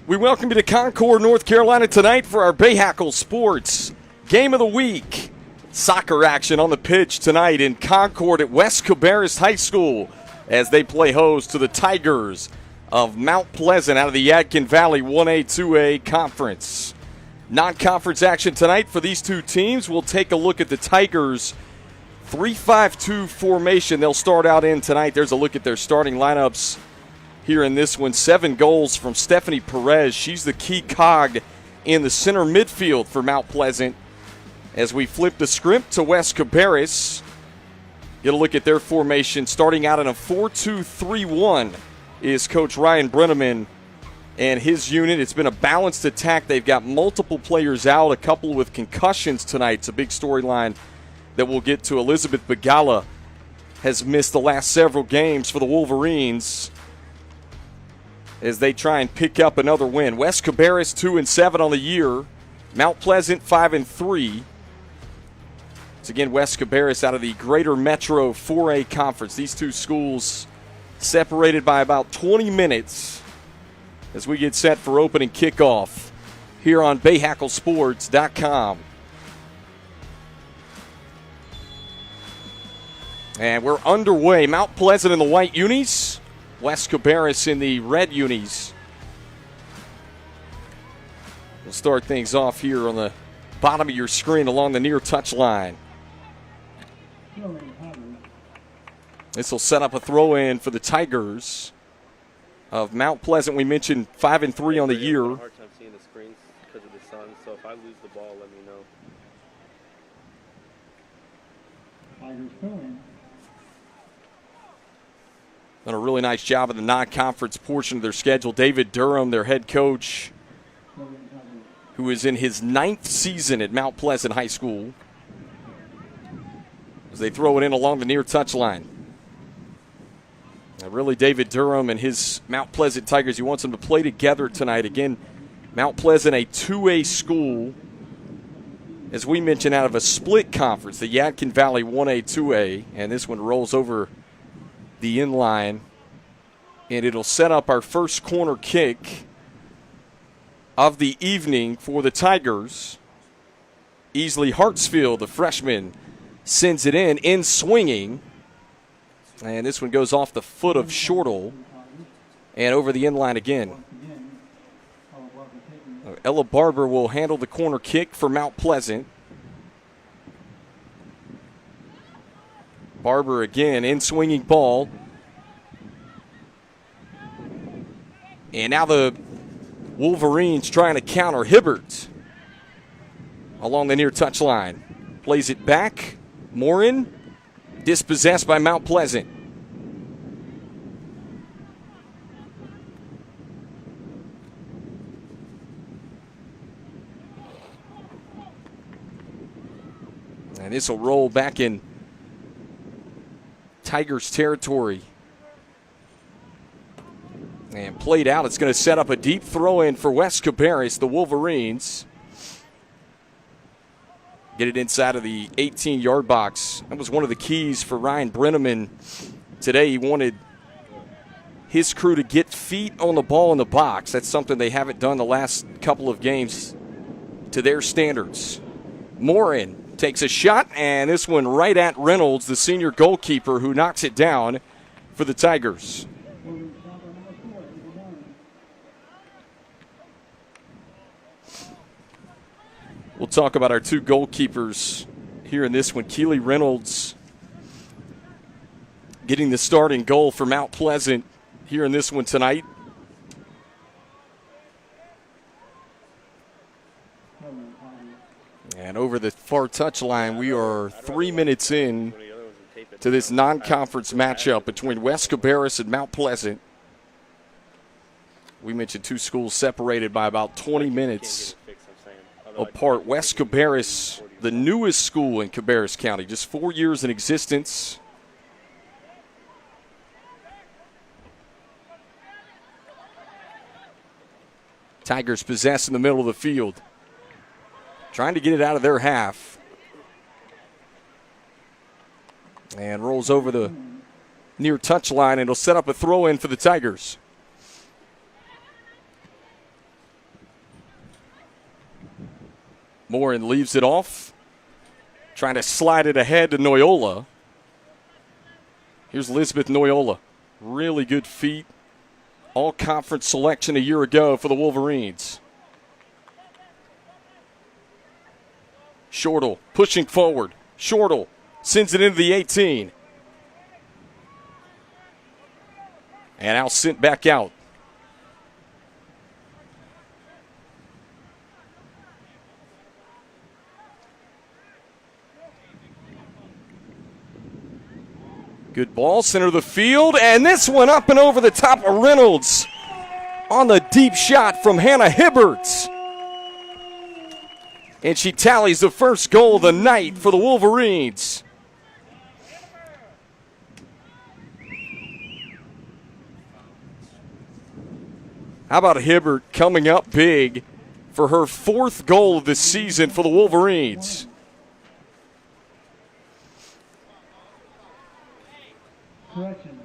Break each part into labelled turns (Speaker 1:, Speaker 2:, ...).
Speaker 1: We welcome you to Concord, North Carolina tonight for our Bahakel Sports Game of the Week. Soccer action on the pitch tonight in Concord at West Cabarrus High School as they play host to the Tigers of Mount Pleasant out of the Yadkin Valley 1A, 2A Conference. Non-conference action tonight for these two teams. We'll take a look at the Tigers' 3-5-2 formation they'll start out in tonight. There's a look at their starting lineups here in this one. 7 goals from Stephanie Perez. She's the key cog in the center midfield for Mount Pleasant. As we flip the script to West Cabarrus, get a look at their formation. Starting out in a 4-2-3-1 is Coach Ryan Brenneman and his unit. It's been a balanced attack. They've got multiple players out, a couple with concussions tonight. It's a big storyline that we'll get to. Elizabeth Bagala has missed the last several games for the Wolverines as they try and pick up another win. West Cabarrus 2-7 on the year. Mount Pleasant 5-3. It's again West Cabarrus out of the Greater Metro 4A Conference. These two schools separated by about 20 minutes as we get set for opening kickoff here on BahakelSports.com. And we're underway. Mount Pleasant in the white unis. West Cabarrus in the red unis. We'll start things off here on the bottom of your screen along the near touchline. This will set up a throw-in for the Tigers of Mount Pleasant. We mentioned 5-3 on the year.
Speaker 2: I have a hard time seeing the screens because of the sun, so if I lose the ball, let me know.
Speaker 3: Tigers throw-in.
Speaker 1: Done a really nice job in the non-conference portion of their schedule. David Durham, their head coach, who is in his 9th season at Mount Pleasant High School, as they throw it in along the near touchline. Now, really, David Durham and his Mount Pleasant Tigers, he wants them to play together tonight. Again, Mount Pleasant, a 2A school, as we mentioned, out of a split conference, the Yadkin Valley 1A, 2A, and this one rolls over the inline, and it'll set up our first corner kick of the evening for the Tigers. Easley Hartsfield, the freshman, sends it in swinging, and this one goes off the foot of Shortle and over the inline again. Ella Barber will handle the corner kick for Mount Pleasant. Barber again, in swinging ball. And now the Wolverines trying to counter. Hibbert along the near touchline. Plays it back. Morin dispossessed by Mount Pleasant. And this will roll back in Tigers territory. And played out. It's going to set up a deep throw in for West Cabarrus, the Wolverines. Get it inside of the 18-yard box. That was one of the keys for Ryan Brenneman today. He wanted his crew to get feet on the ball in the box. That's something they haven't done the last couple of games to their standards. Morin takes a shot, and this one right at Reynolds, the senior goalkeeper, who knocks it down for the Tigers. We'll talk about our two goalkeepers here in this one. Keely Reynolds getting the starting goal for Mount Pleasant here in this one tonight. And over the far touchline, we are 3 minutes in to this non-conference matchup between West Cabarrus and Mount Pleasant. We mentioned two schools separated by about 20 minutes apart. West Cabarrus, the newest school in Cabarrus County, just 4 years in existence. Tigers possess in the middle of the field. Trying to get it out of their half. And rolls over the near touchline, and it'll set up a throw-in for the Tigers. Morin leaves it off. Trying to slide it ahead to Noyola. Here's Lisbeth Noyola. Really good feet. All-conference selection a year ago for the Wolverines. Shortle pushing forward. Shortle sends it into the 18. And now sent back out. Good ball, center of the field, and this one up and over the top of Reynolds on the deep shot from Hannah Hibbert. And she tallies the first goal of the night for the Wolverines. How about Hibbert coming up big for her 4th goal of the season for the Wolverines?
Speaker 3: Correction.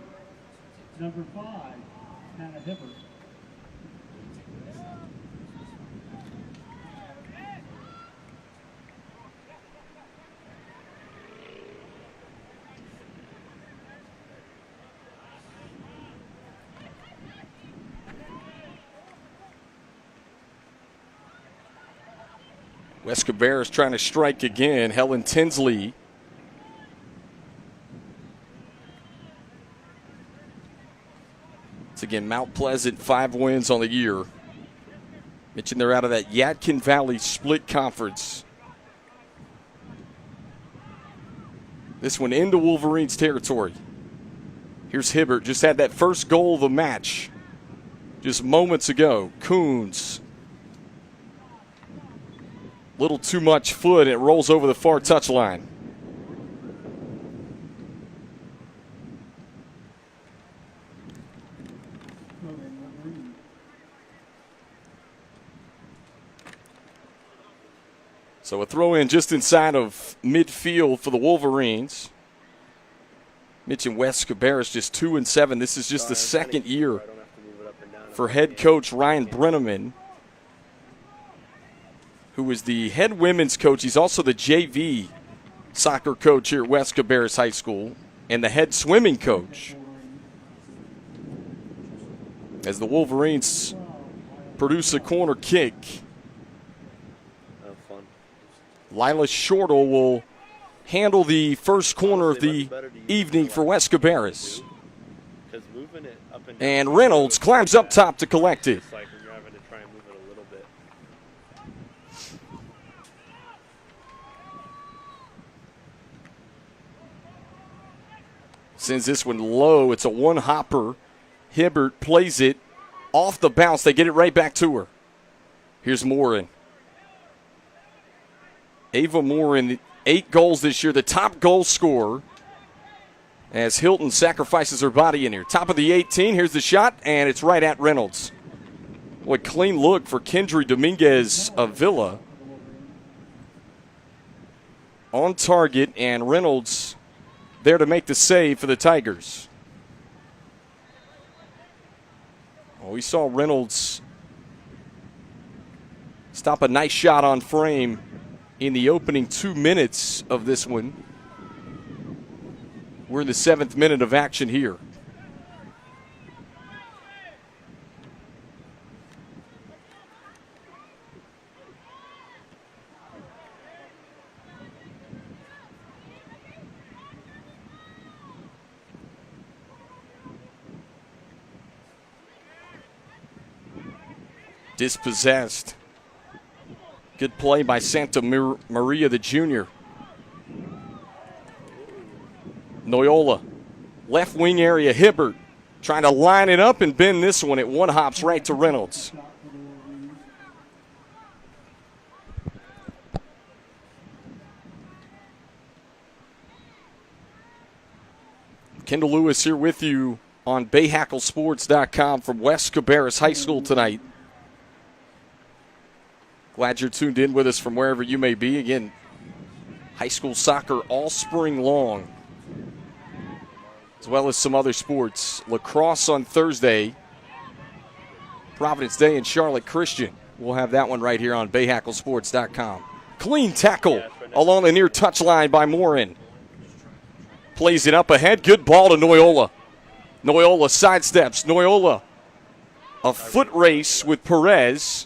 Speaker 3: Number 5, Hannah Hibbert.
Speaker 1: West Cabarrus trying to strike again. Helen Tinsley. It's again Mount Pleasant, 5 wins on the year. Mentioned they're out of that Yadkin Valley split conference. This one into Wolverines territory. Here's Hibbert, just had that first goal of the match just moments ago. Coons. Little too much foot, and it rolls over the far touchline. So a throw in just inside of midfield for the Wolverines. Mentioned West Cabarrus just 2-7. This is just the second year for head coach Ryan Brenneman, who is the head women's coach. He's also the JV soccer coach here at West Cabarrus High School and the head swimming coach. As the Wolverines produce a corner kick, Lila Shortle will handle the first corner of the evening for West Cabarrus. And Reynolds climbs up top to collect it. Sends this one low. It's a one-hopper. Hibbert plays it off the bounce. They get it right back to her. Here's Morin. Ava Morin, 8 goals this year, the top goal scorer, as Hilton sacrifices her body in here. Top of the 18, here's the shot, and it's right at Reynolds. What clean look for Kendry Dominguez of Villa. On target, and Reynolds there to make the save for the Tigers. Well, we saw Reynolds stop a nice shot on frame in the opening 2 minutes of this one. We're in the 7th minute of action here. Dispossessed. Good play by Santa Maria, the junior. Noyola, left wing area, Hibbert trying to line it up and bend this one. It one hops right to Reynolds. Kendall Lewis here with you on BahakelSports.com from West Cabarrus High School tonight. Glad you're tuned in with us from wherever you may be. Again, high school soccer all spring long, as well as some other sports. Lacrosse on Thursday, Providence Day and Charlotte Christian. We'll have that one right here on BahakelSports.com. Clean tackle along the near touchline by Morin. Plays it up ahead. Good ball to Noyola. Noyola sidesteps. Noyola, a foot race with Perez.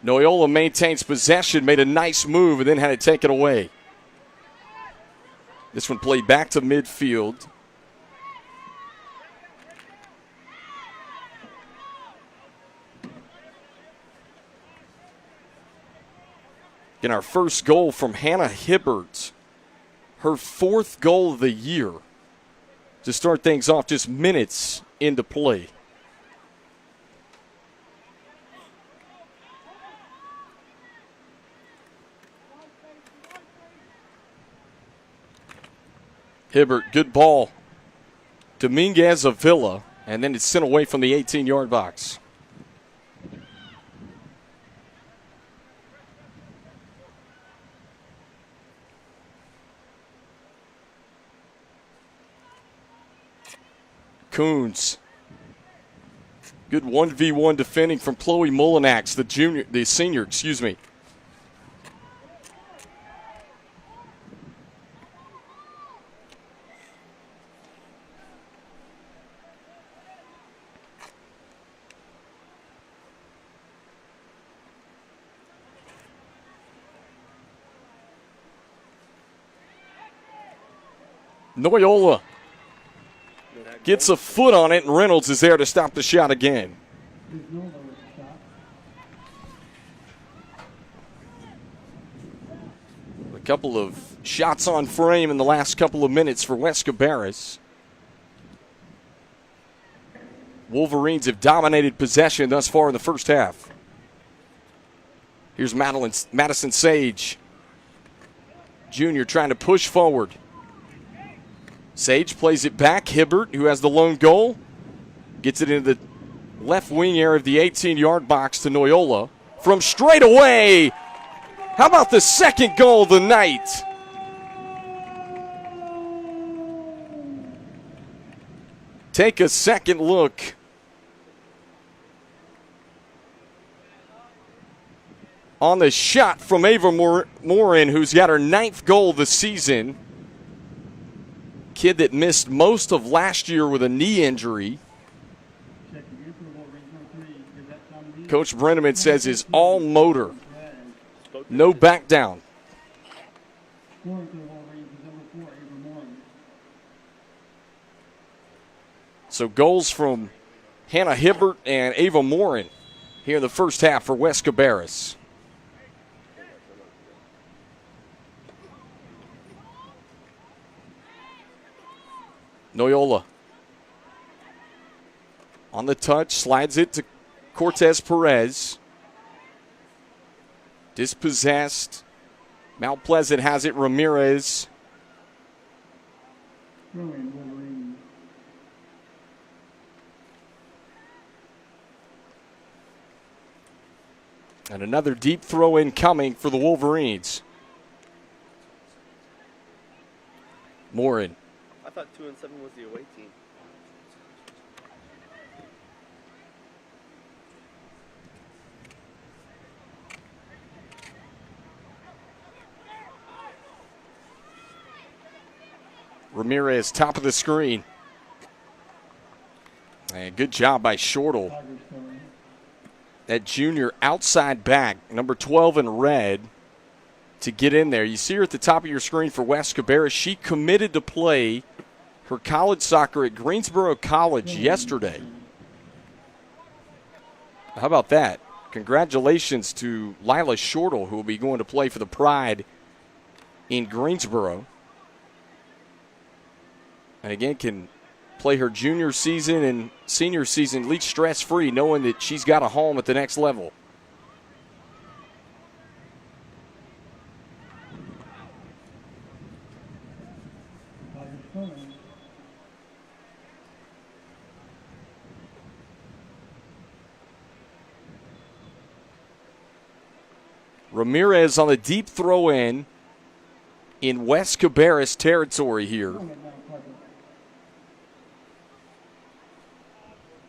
Speaker 1: Noyola maintains possession, made a nice move, and then had to take it away. This one played back to midfield. Again, our first goal from Hannah Hibbert. Her 4th goal of the year to start things off just minutes into play. Hibbert, good ball. Dominguez Avila, and then it's sent away from the 18-yard box. Coons. Good 1v1 defending from Chloe Mullinax, the senior. Noyola gets a foot on it, and Reynolds is there to stop the shot again. A couple of shots on frame in the last couple of minutes for West Cabarrus. Wolverines have dominated possession thus far in the first half. Here's Madison Sage, Jr. trying to push forward. Sage plays it back. Hibbert, who has the lone goal, gets it into the left wing area of the 18-yard box to Noyola. From straight away, how about the second goal of the night? Take a second look. On the shot from Ava Morin, who's got her 9th goal this season. Kid that missed most of last year with a knee injury. Coach Brenneman says is all motor. No back down. So goals from Hannah Hibbert and Ava Morin here in the first half for West Cabarrus. Noyola on the touch, slides it to Cortez Perez. Dispossessed. Mount Pleasant has it, Ramirez. And another deep throw in coming for the Wolverines. Morin.
Speaker 2: I thought 2 and 7 was the away team.
Speaker 1: Ramirez, top of the screen. And good job by Shortle. That junior outside back, number 12 in red, to get in there. You see her at the top of your screen for West Cabarrus. She committed to play her college soccer at Greensboro College yesterday. How about that? Congratulations to Lila Shortle, who will be going to play for the Pride in Greensboro. And again, can play her junior season and senior season at least stress-free, knowing that she's got a home at the next level. Ramirez on a deep throw in West Cabarrus territory here.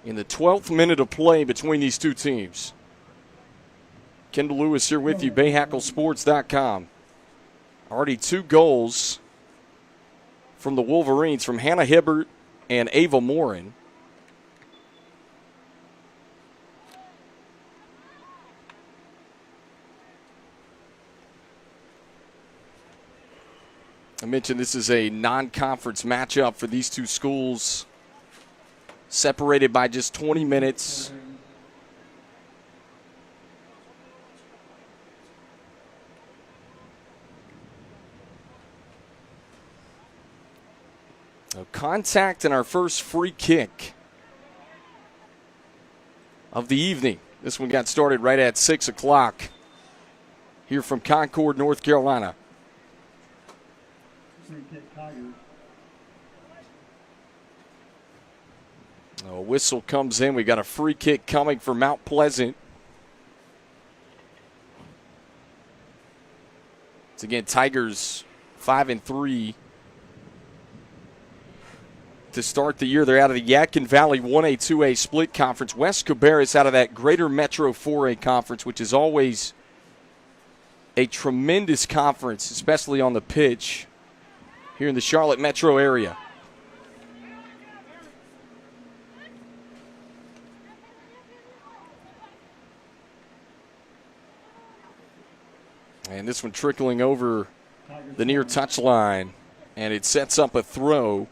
Speaker 1: In the 12th minute of play between these two teams. Kendall Lewis here with you, BahakelSports.com. Already 2 goals from the Wolverines, from Hannah Hibbert and Ava Morin. I mentioned this is a non-conference matchup for these two schools, separated by just 20 minutes. So contact and our first free kick of the evening. This one got started right at 6 o'clock here from Concord, North Carolina.
Speaker 3: Free kick, Tigers.
Speaker 1: A whistle comes in. We got a free kick coming for Mount Pleasant. It's again Tigers 5-3 to start the year. They're out of the Yadkin Valley 1A, 2A split conference. West Cabarrus out of that Greater Metro 4A conference, which is always a tremendous conference, especially on the pitch here in the Charlotte metro area. And this one trickling over the near touchline, and it sets up a throw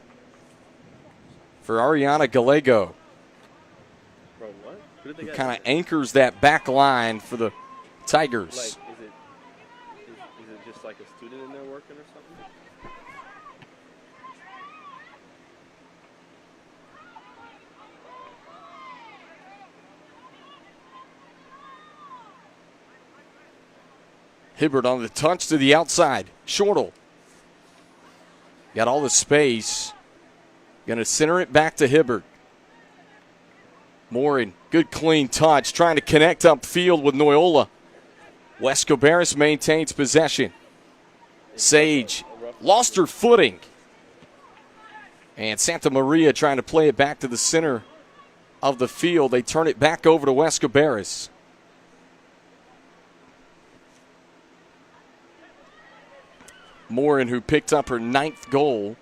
Speaker 1: for Ariana Gallego,
Speaker 2: Bro, what? Who did they
Speaker 1: who
Speaker 2: get?
Speaker 1: kind of anchors that back line for the Tigers.
Speaker 2: Like, is it just like a student in there working or something?
Speaker 1: Hibbert on the touch to the outside. Shortle got all the space. Going to center it back to Hibbert. Morin, good clean touch, trying to connect upfield with Noyola. West Cabarrus maintains possession. Sage lost her footing. And Santa Maria trying to play it back to the center of the field. They turn it back over to West Cabarrus. Morin, who picked up her 9th goal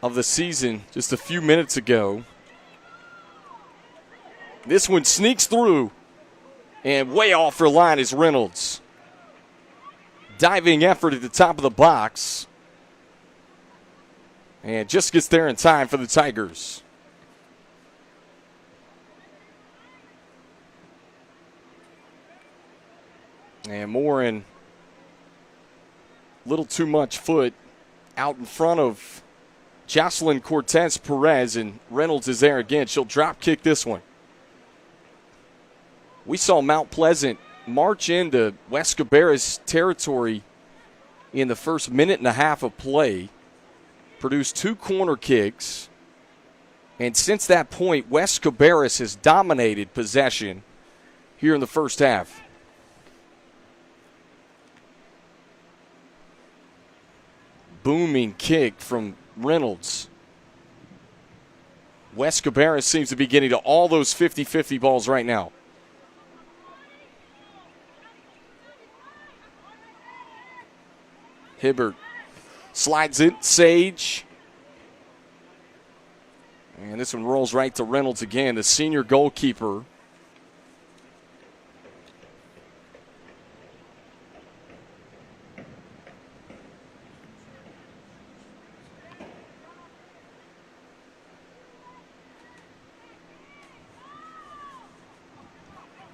Speaker 1: of the season just a few minutes ago. This one sneaks through, and way off her line is Reynolds. Diving effort at the top of the box, and just gets there in time for the Tigers. And Morin, little too much foot out in front of Jocelyn Cortez Perez, and Reynolds is there again. She'll drop kick this one. We saw Mount Pleasant march into West Cabarrus territory in the first minute and a half of play, produce 2 corner kicks, and since that point, West Cabarrus has dominated possession here in the first half. Booming kick from Reynolds. West Cabarrus seems to be getting to all those 50-50 balls right now. Hibbert slides it, Sage. And this one rolls right to Reynolds again, the senior goalkeeper.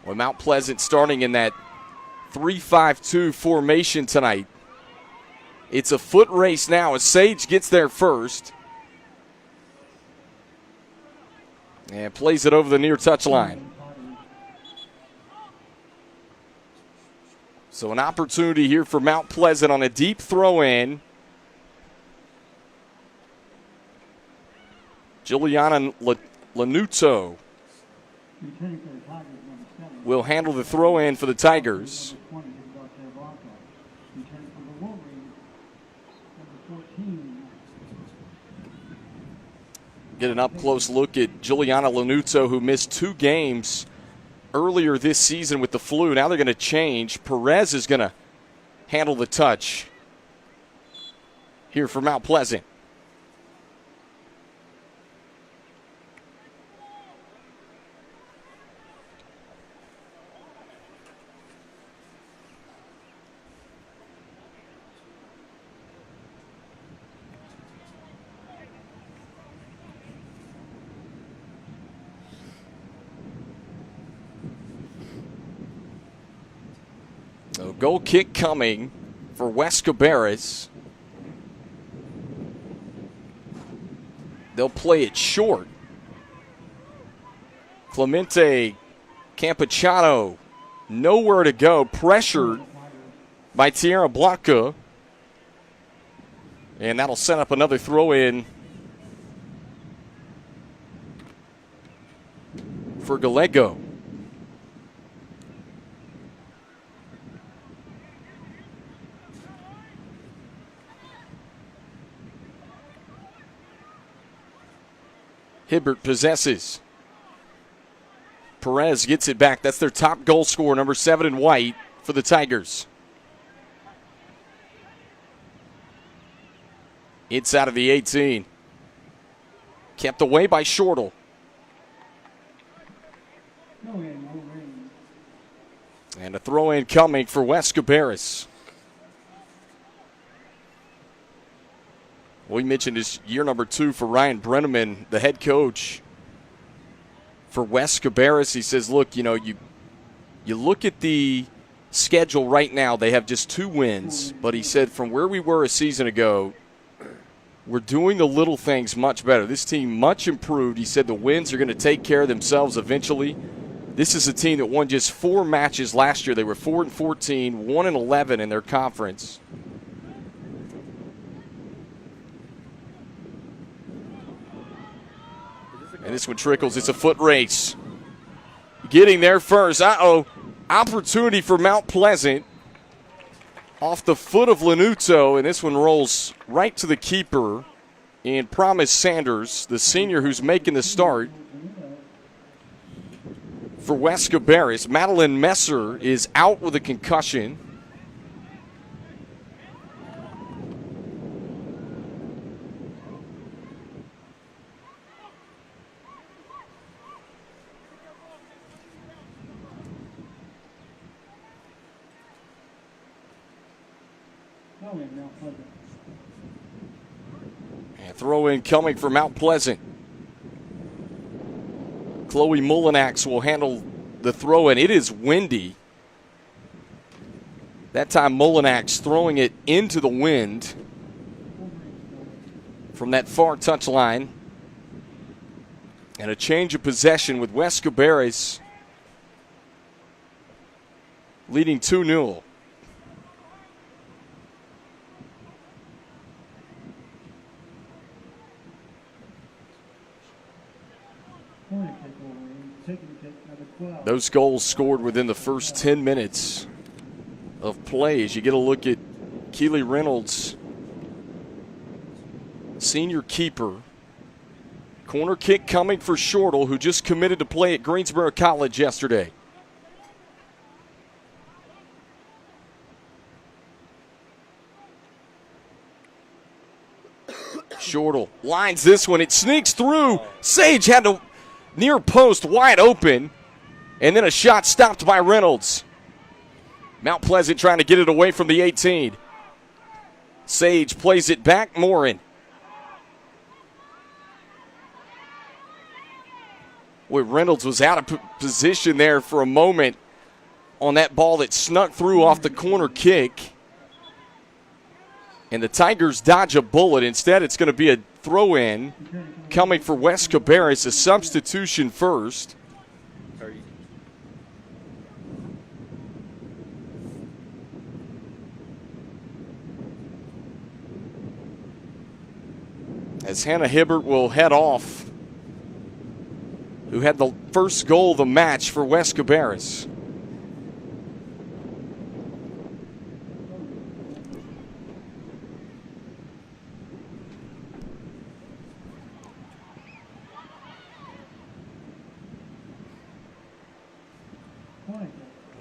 Speaker 1: Well, Mount Pleasant starting in that 3-5-2 formation tonight. It's a foot race now as Sage gets there first. And plays it over the near touchline. So an opportunity here for Mount Pleasant on a deep throw-in. Juliana Lanuto will handle the throw-in for the Tigers. Get an up-close look at Juliana Lanuto, who missed 2 games earlier this season with the flu. Now they're going to change. Perez is going to handle the touch here for Mount Pleasant. So goal kick coming for West Cabarrus. They'll play it short. Clemente Campechano, nowhere to go, pressured by Tierra Blanca. And that'll set up another throw-in for Gallego. Hibbert possesses. Perez gets it back. That's their top goal scorer, number 7 in white for the Tigers. It's out of the 18. Kept away by Shortle. And a throw-in coming for West Cabarrus. We mentioned this year number 2 for Ryan Brenneman, the head coach for West Cabarrus. He says, look, you look at the schedule right now, they have just 2 wins. But he said from where we were a season ago, we're doing the little things much better. This team much improved. He said the wins are going to take care of themselves eventually. This is a team that won just 4 matches last year. They were 4-14, 1-11 in their conference. And this one trickles. It's a foot race. Getting there first. Opportunity for Mount Pleasant. Off the foot of Lanuto, and this one rolls right to the keeper in Promise Sanders, the senior who's making the start for West Cabarrus. Madeline Messer is out with a concussion. And throw in coming for Mount Pleasant. Chloe Mullinax will handle the throw in. It is windy. That time Mullinax throwing it into the wind from that far touchline. And a change of possession with West Cabarrus leading 2-0. Those goals scored within the first 10 minutes of play. As you get a look at Keely Reynolds, senior keeper. Corner kick coming for Shortle, who just committed to play at Greensboro College yesterday. Shortle lines this one. It sneaks through. Sage had to near post wide open. And then a shot stopped by Reynolds. Mount Pleasant trying to get it away from the 18. Sage plays it back. Morin. Boy, Reynolds was out of position there for a moment on that ball that snuck through off the corner kick. And the Tigers dodge a bullet. Instead, it's going to be a throw-in coming for West Cabarrus, a substitution first. As Hannah Hibbert will head off, who had the first goal of the match for West Cabarrus.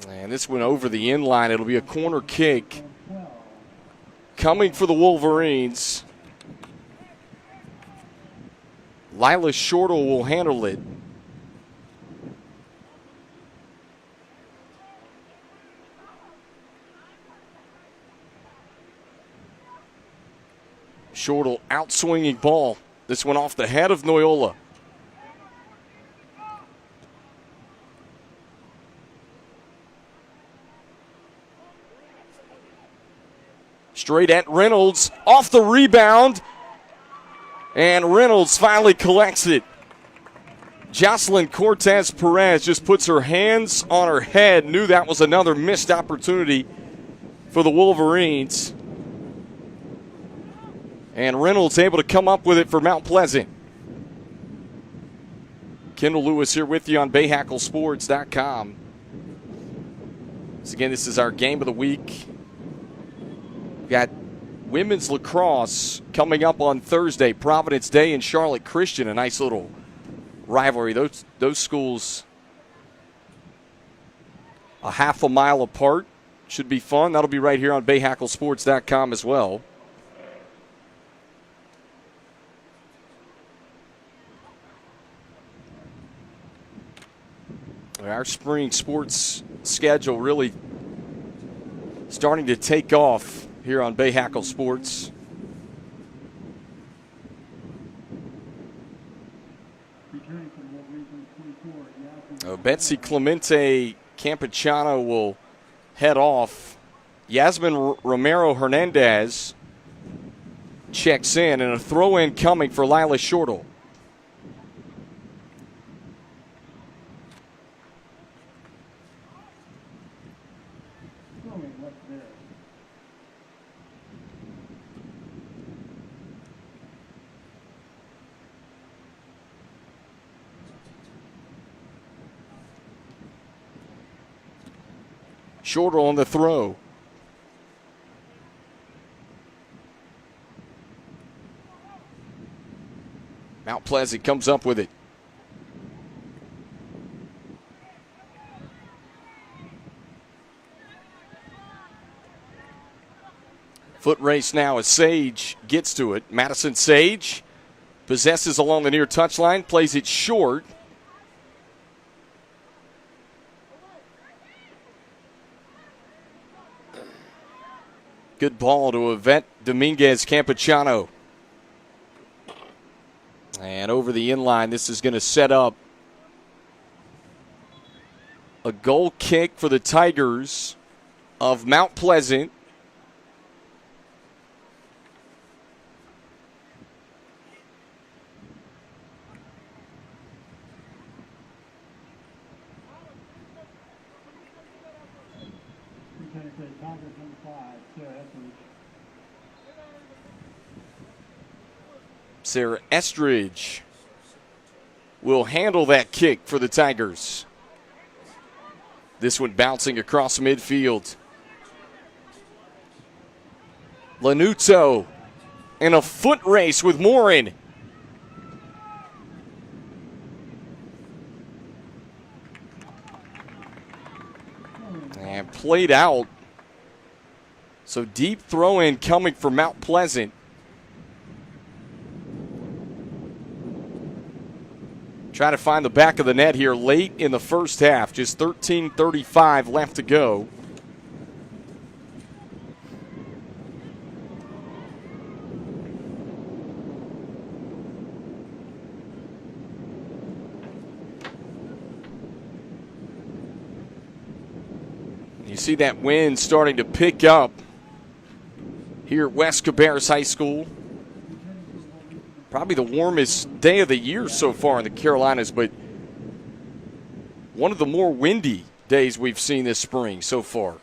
Speaker 1: And this one over the inline. It'll be a corner kick coming for the Wolverines. Lila Shortle will handle it. Shortle outswinging ball. This one off the head of Noyola. Straight at Reynolds, off the rebound, and Reynolds finally collects it. Jocelyn Cortez Perez just puts her hands on her head, knew that was another missed opportunity for the Wolverines. And Reynolds able to come up with it for Mount Pleasant. Kendall Lewis here with you on BahakelSports.com. So again, this is our game of the week. Got women's lacrosse coming up on Thursday, Providence Day and Charlotte Christian. A nice little rivalry. Those schools a half a mile apart. Should be fun. That'll be right here on BahakelSports.com as well. Our spring sports schedule really starting to take off here on Bahakel Sports. Betsy Clemente Campechano will head off. Yasmin Romero Hernandez checks in, and a throw-in coming for Lila Shortle. Shorter on the throw. Mount Pleasant comes up with it. Foot race now as Sage gets to it. Madison Sage possesses along the near touchline, plays it short. Good ball to Yvette Dominguez Campechano. And over the inline, this is going to set up a goal kick for the Tigers of Mount Pleasant. Sarah Estridge will handle that kick for the Tigers. This one bouncing across midfield. Lanuto in a foot race with Morin. And played out. So deep throw in coming for Mount Pleasant. Try to find the back of the net here late in the first half. Just 13:35 left to go. You see that wind starting to pick up here at West Cabarrus High School. Probably the warmest day of the year so far in the Carolinas, but one of the more windy days we've seen this spring so far.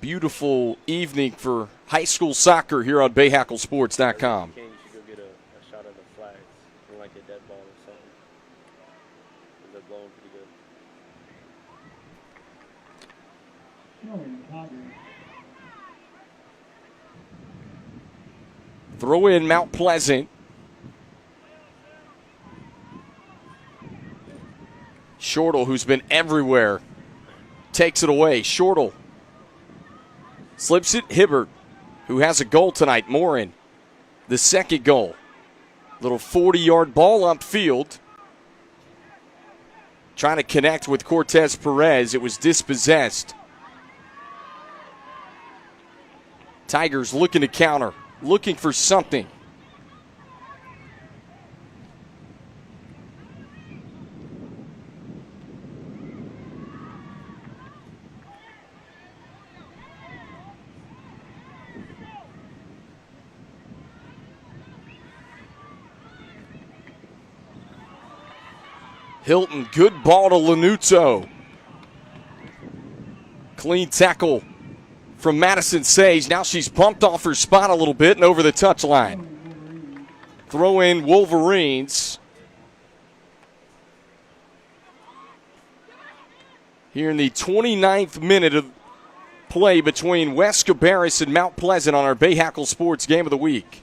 Speaker 1: Beautiful evening for high school soccer here on BahakelSports.com.
Speaker 2: You should go get a shot of the flags, like a dead ball or something. They're blowing pretty good.
Speaker 1: Throw in Mount Pleasant. Shortle, who's been everywhere, takes it away. Shortle slips it. Hibbert, who has a goal tonight. Morin, the second goal. Little 40-yard ball upfield. Trying to connect with Cortez Perez. It was dispossessed. Tigers looking to counter, looking for something. Hilton, good ball to Lanuto. Clean tackle from Madison Sage. Now she's bumped off her spot a little bit and over the touchline. Throw in Wolverines. Here in the 29th minute of play between West Cabarrus and Mount Pleasant on our Bahakel Sports Game of the Week.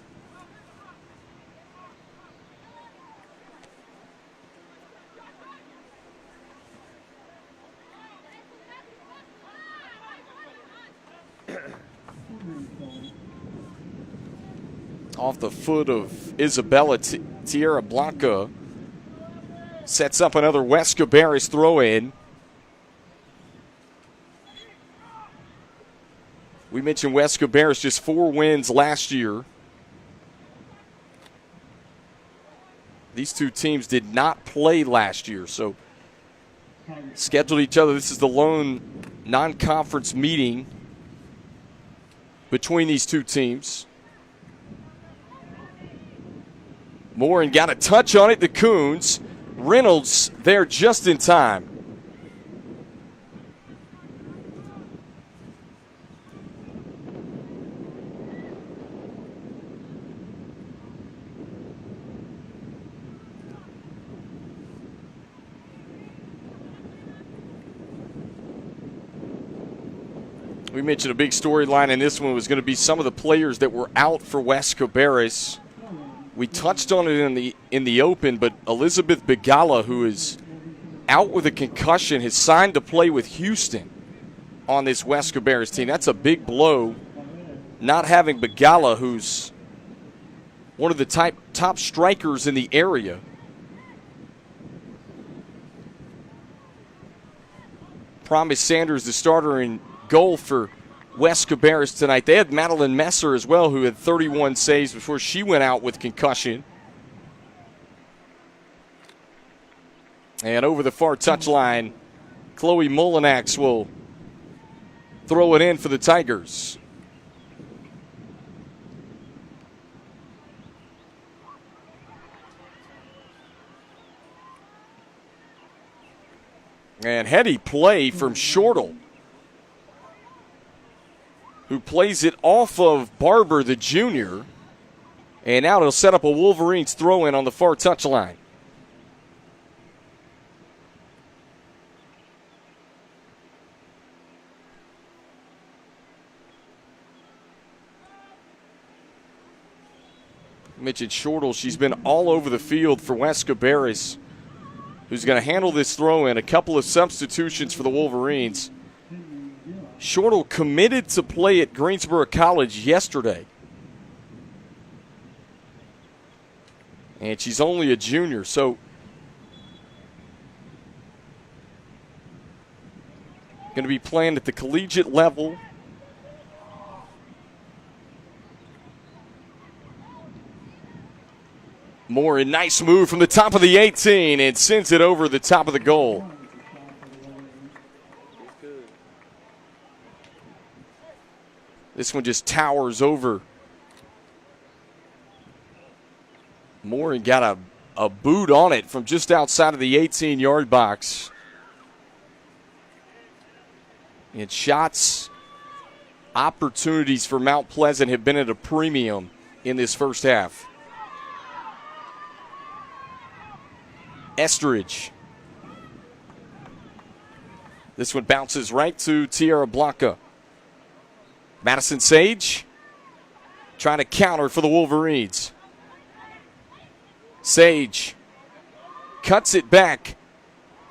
Speaker 1: Off the foot of Isabella Tierra Blanca. Sets up another West Cabarrus throw-in. We mentioned West Cabarrus just 4 wins last year. These two teams did not play last year, so scheduled each other. This is the lone non-conference meeting between these two teams. Morin got a touch on it, the Coons. Reynolds there just in time. We mentioned a big storyline in this one was going to be some of the players that were out for West Cabarrus. We touched on it in the open, but Elizabeth Begala, who is out with a concussion, has signed to play with Houston on this West Cabarrus team. That's a big blow, not having Begala, who's one of the top strikers in the area. Promise Sanders, the starter in goal for West Cabarrus tonight. They had Madeline Messer as well, who had 31 saves before she went out with concussion. And over the far touchline, Chloe Molinax will throw it in for the Tigers. And heady play from Shortle, who plays it off of Barber, the junior. And now it'll set up a Wolverines throw-in on the far touchline. I mentioned Shortle. She's been all over the field for West Cabarrus, who's going to handle this throw-in. A couple of substitutions for the Wolverines. Shortle committed to play at Greensboro College yesterday. And she's only a junior, so going to be playing at the collegiate level. Moore, a nice move from the top of the 18 and sends it over the top of the goal. This one just towers over. Moore got a boot on it from just outside of the 18-yard box. And shots, opportunities for Mount Pleasant have been at a premium in this first half. Estridge. This one bounces right to Tierra Blanca. Madison Sage trying to counter for the Wolverines. Sage cuts it back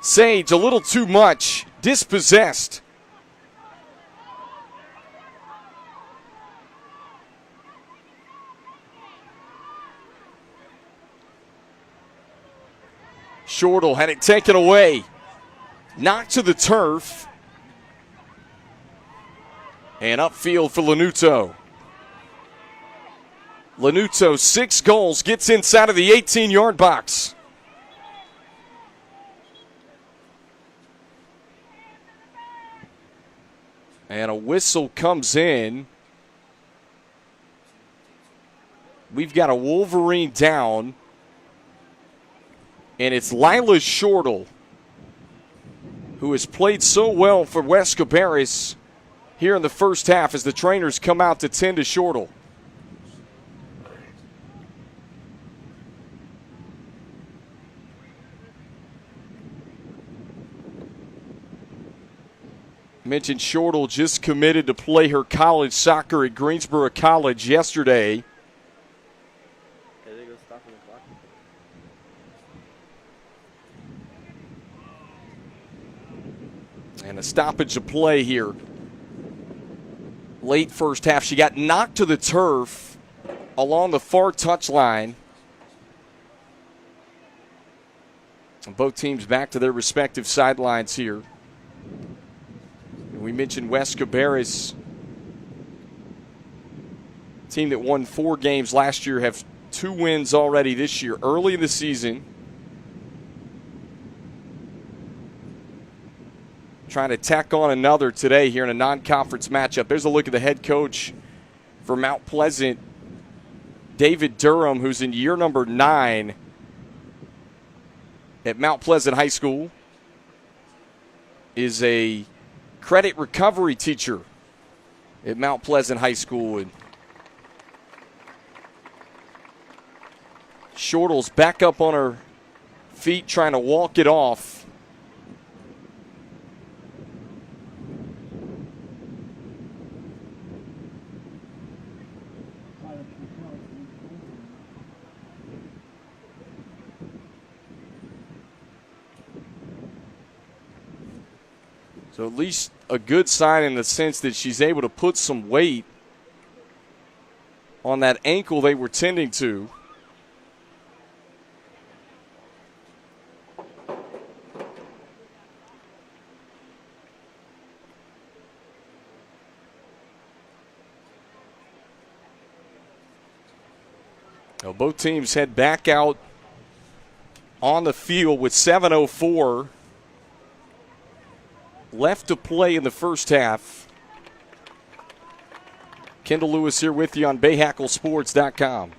Speaker 1: Sage, a little too much. Dispossessed. Shortle had it taken away. Knocked to the turf. And upfield for Lanuto. Lanuto, 6 goals, gets inside of the 18-yard box. And a whistle comes in. We've got a Wolverine down. And it's Lila Shortle, who has played so well for West Cabarrus here in the first half as the trainers come out to tend to Shortle. Mentioned Shortle just committed to play her college soccer at Greensboro College yesterday. And a stoppage of play here. Late first half, she got knocked to the turf along the far touchline. Both teams back to their respective sidelines here. We mentioned West Cabarrus, team that won 4 games last year, have 2 wins already this year, early in the season. Trying to tack on another today here in a non-conference matchup. There's a look at the head coach for Mount Pleasant, David Durham, who's in year number 9 at Mount Pleasant High School, is a credit recovery teacher at Mount Pleasant High School. And Shortle's back up on her feet trying to walk it off. So at least a good sign in the sense that she's able to put some weight on that ankle they were tending to. Now both teams head back out on the field with 7:04 left to play in the first half. Kendall Lewis here with you on BahakelSports.com.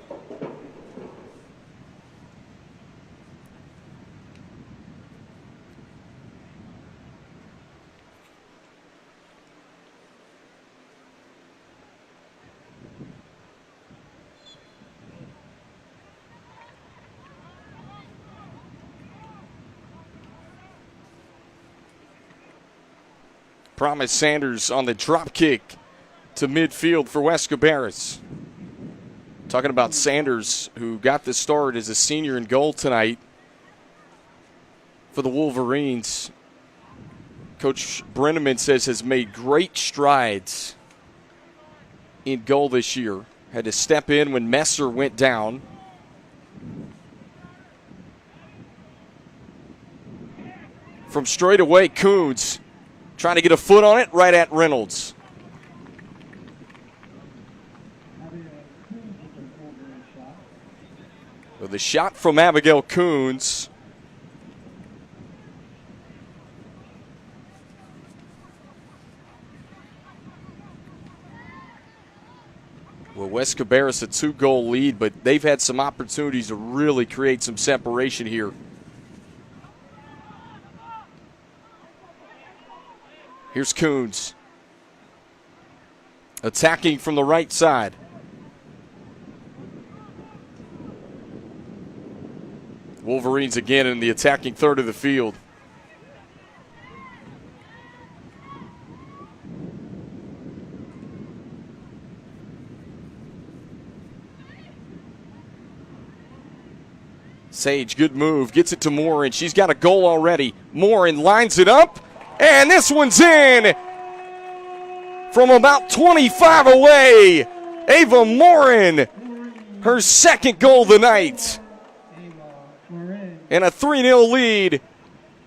Speaker 1: Promise Sanders on the drop kick to midfield for West Cabarrus. Talking about Sanders, who got the start as a senior in goal tonight for the Wolverines. Coach Brenneman says has made great strides in goal this year. Had to step in when Messer went down. From straight away, Coons trying to get a foot on it, right at Reynolds. So the shot from Abigail Coons. Well, West Cabarrus a 2-goal lead, but they've had some opportunities to really create some separation here. Here's Coons. Attacking from the right side. Wolverines again in the attacking third of the field. Sage, good move, gets it to Morin. She's got a goal already. Morin lines it up, and this one's in from about 25 away. Ava Morin, her second goal of the night. And a 3-0 lead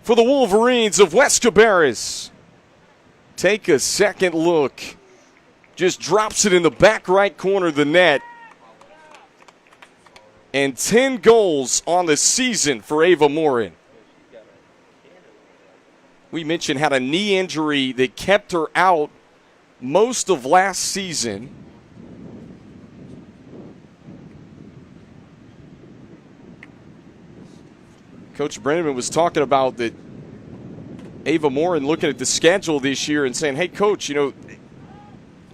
Speaker 1: for the Wolverines of West Cabarrus. Take a second look. Just drops it in the back right corner of the net. And 10 goals on the season for Ava Morin. We mentioned had a knee injury that kept her out most of last season. Coach Brenneman was talking about that Ava Morin looking at the schedule this year and saying, hey, Coach, you know,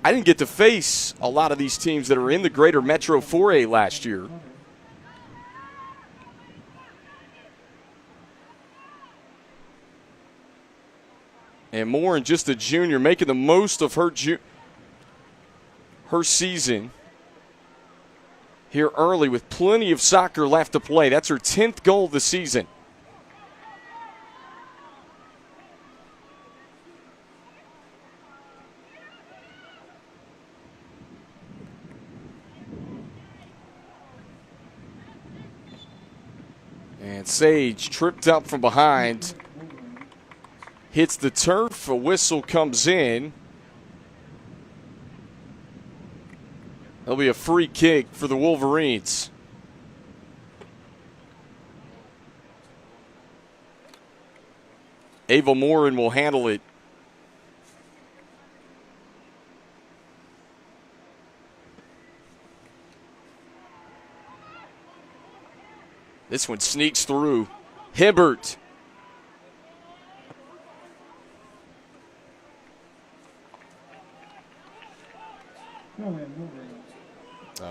Speaker 1: I didn't get to face a lot of these teams that are in the greater Metro 4A last year. And Morin, just a junior, making the most of her season here early with plenty of soccer left to play. That's her 10th goal of the season. And Sage tripped up from behind, hits the turf, a whistle comes in. There'll be a free kick for the Wolverines. Ava Morin will handle it. This one sneaks through. Hibbert.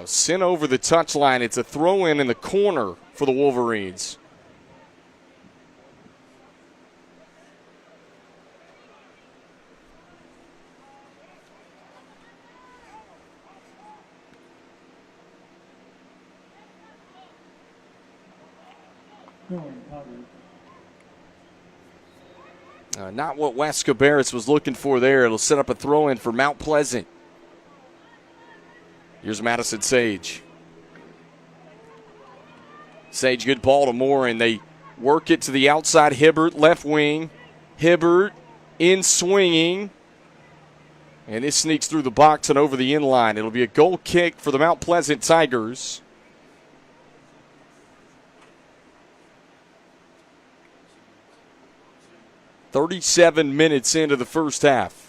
Speaker 1: Sent over the touchline. It's a throw-in in the corner for the Wolverines. Not what West Cabarrus was looking for there. It'll set up a throw-in for Mount Pleasant. Here's Madison Sage. Sage, good ball to Morin. They work it to the outside. Hibbert, left wing. Hibbert in swinging. And this sneaks through the box and over the inline. It'll be a goal kick for the Mount Pleasant Tigers. "37 minutes into the first half.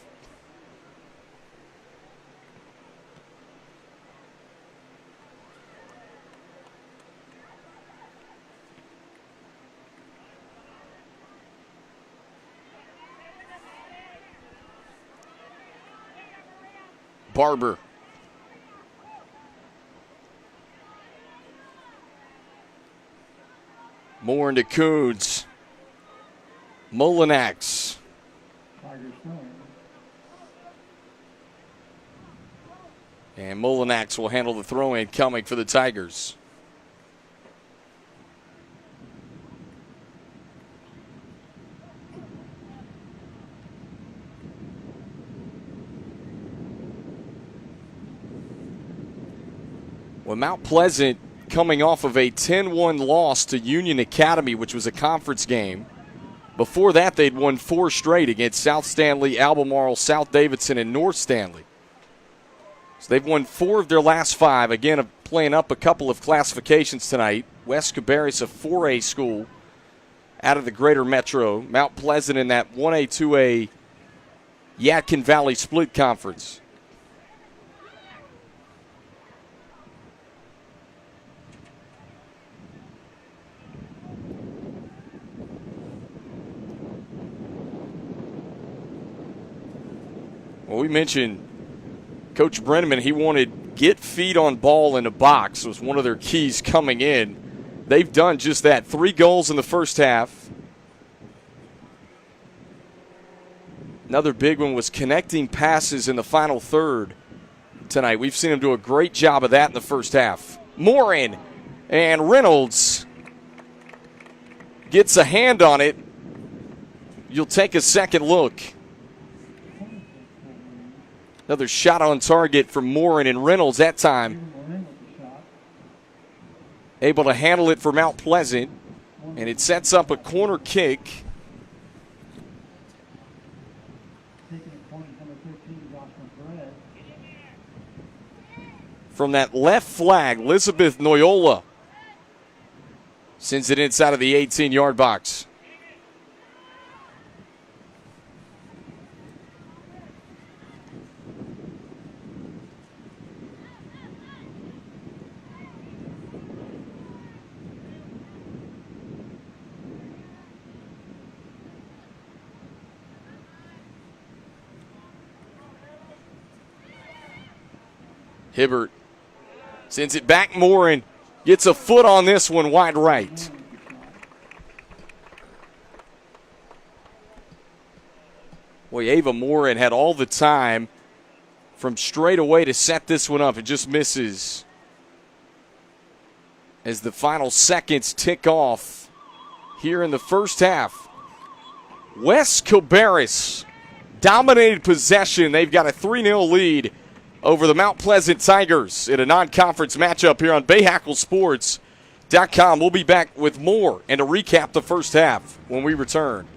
Speaker 1: Barber. More into Coons. Molinax. And Molinax will handle the throw-in coming for the Tigers. Well, Mount Pleasant coming off of a 10-1 loss to Union Academy, which was a conference game. Before that, they'd won 4 straight against South Stanley, Albemarle, South Davidson, and North Stanley. So they've won 4 of their last 5. Again, playing up a couple of classifications tonight. West Cabarrus, a 4A school out of the greater metro. Mount Pleasant in that 1A, 2A Yadkin Valley split conference. Well, we mentioned Coach Brenneman, he wanted get feet on ball in the box was one of their keys coming in. They've done just that. 3 goals in the first half. Another big one was connecting passes in the final third tonight. We've seen them do a great job of that in the first half. Morin and Reynolds gets a hand on it, you'll take a second look. Another shot on target from Morin, and Reynolds that time able to handle it for Mount Pleasant, and it sets up a corner kick. From that left flag, Elizabeth Noyola sends it inside of the 18-yard box. Hibbert sends it back. Morin gets a foot on this one, wide right. Boy, Ava Morin had all the time from straight away to set this one up. It just misses as the final seconds tick off here in the first half. West Cabarrus dominated possession. They've got a 3-0 lead over the Mount Pleasant Tigers in a non-conference matchup here on BahakelSports.com. We'll be back with more and to recap the first half when we return.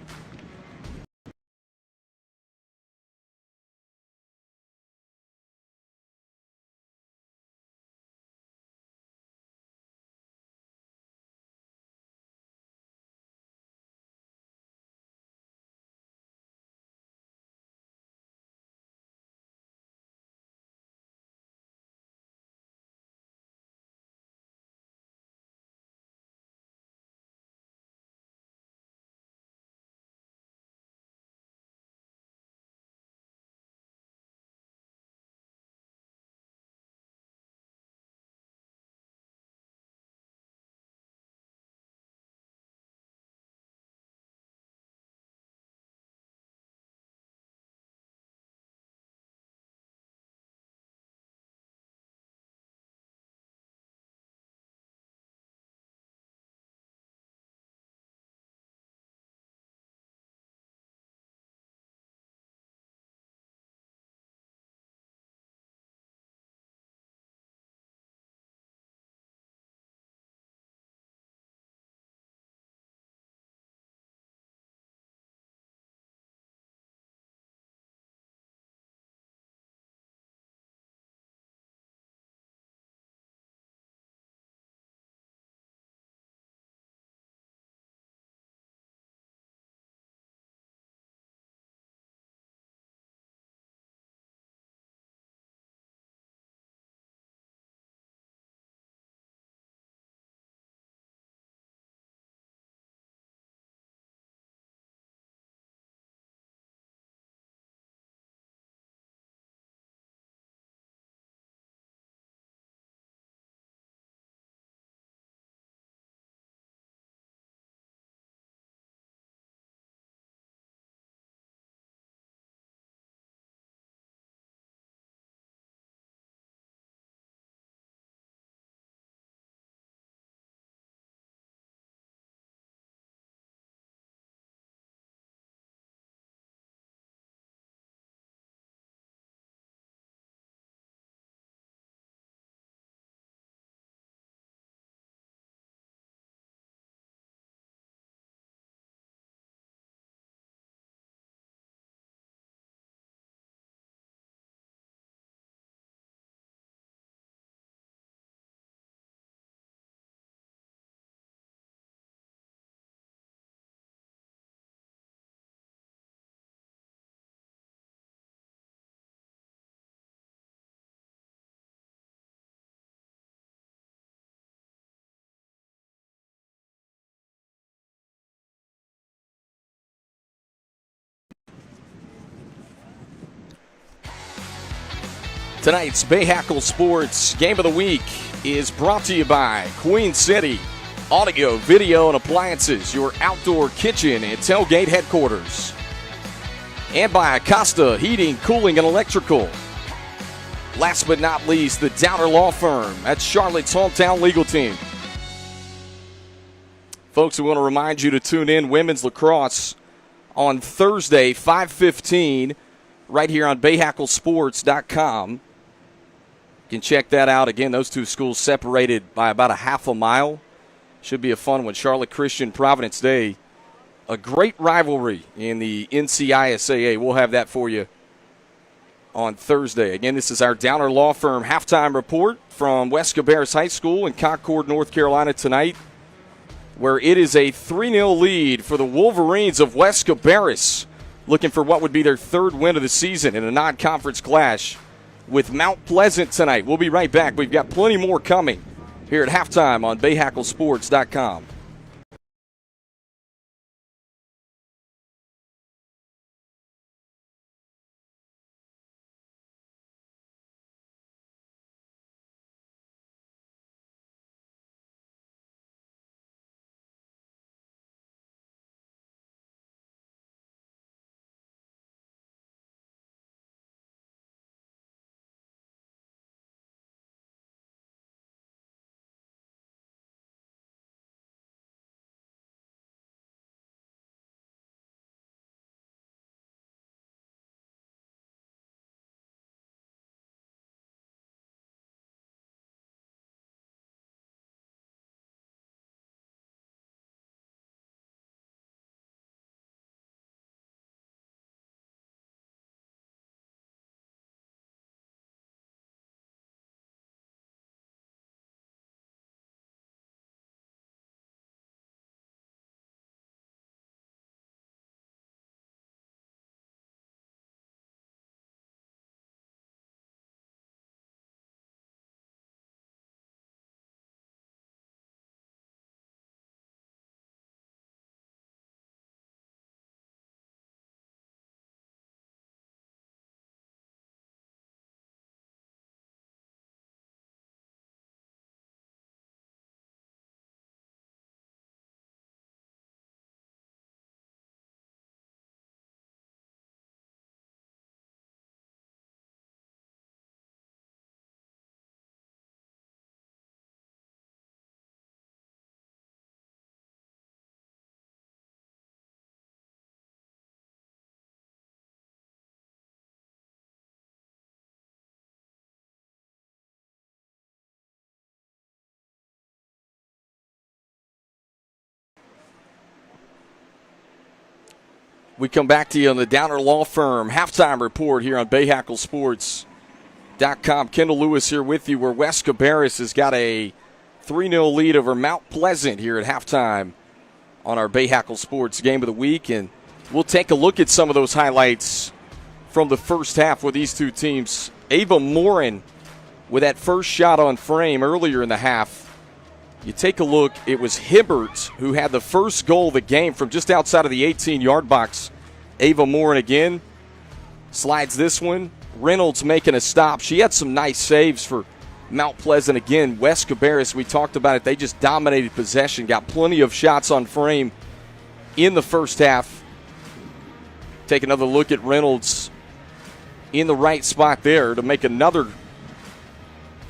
Speaker 1: Tonight's Bahakel Sports Game of the Week is brought to you by Queen City Audio, Video, and Appliances, your outdoor kitchen and tailgate headquarters. And by Acosta Heating, Cooling, and Electrical. Last but not least, the Downer Law Firm. That's Charlotte's hometown legal team. Folks, we want to remind you to tune in women's lacrosse on Thursday, 5:15, right here on BahakelSports.com. You can check that out. Again, those two schools separated by about a half a mile. Should be a fun one. Charlotte Christian, Providence Day. A great rivalry in the NCISAA. We'll have that for you on Thursday. Again, this is our Downer Law Firm halftime report from West Cabarrus High School in Concord, North Carolina tonight, where it is a 3-0 lead for the Wolverines of West Cabarrus, looking for what would be their third win of the season in a non-conference clash with Mount Pleasant tonight. We'll be right back. We've got plenty more coming here at halftime on BahakelSports.com. We come back to you on the Downer Law Firm halftime report here on BahakelSports.com. Kendall Lewis here with you, where West Cabarrus has got a 3-0 lead over Mount Pleasant here at halftime on our Bahakel Sports Game of the Week. And we'll take a look at some of those highlights from the first half with these two teams. Ava Morin with that first shot on frame earlier in the half. You take a look, it was Hibbert who had the first goal of the game from just outside of the 18-yard box. Ava Morin again slides this one. Reynolds making a stop. She had some nice saves for Mount Pleasant. Again, West Cabarrus, we talked about it, they just dominated possession, got plenty of shots on frame in the first half. Take another look at Reynolds in the right spot there to make another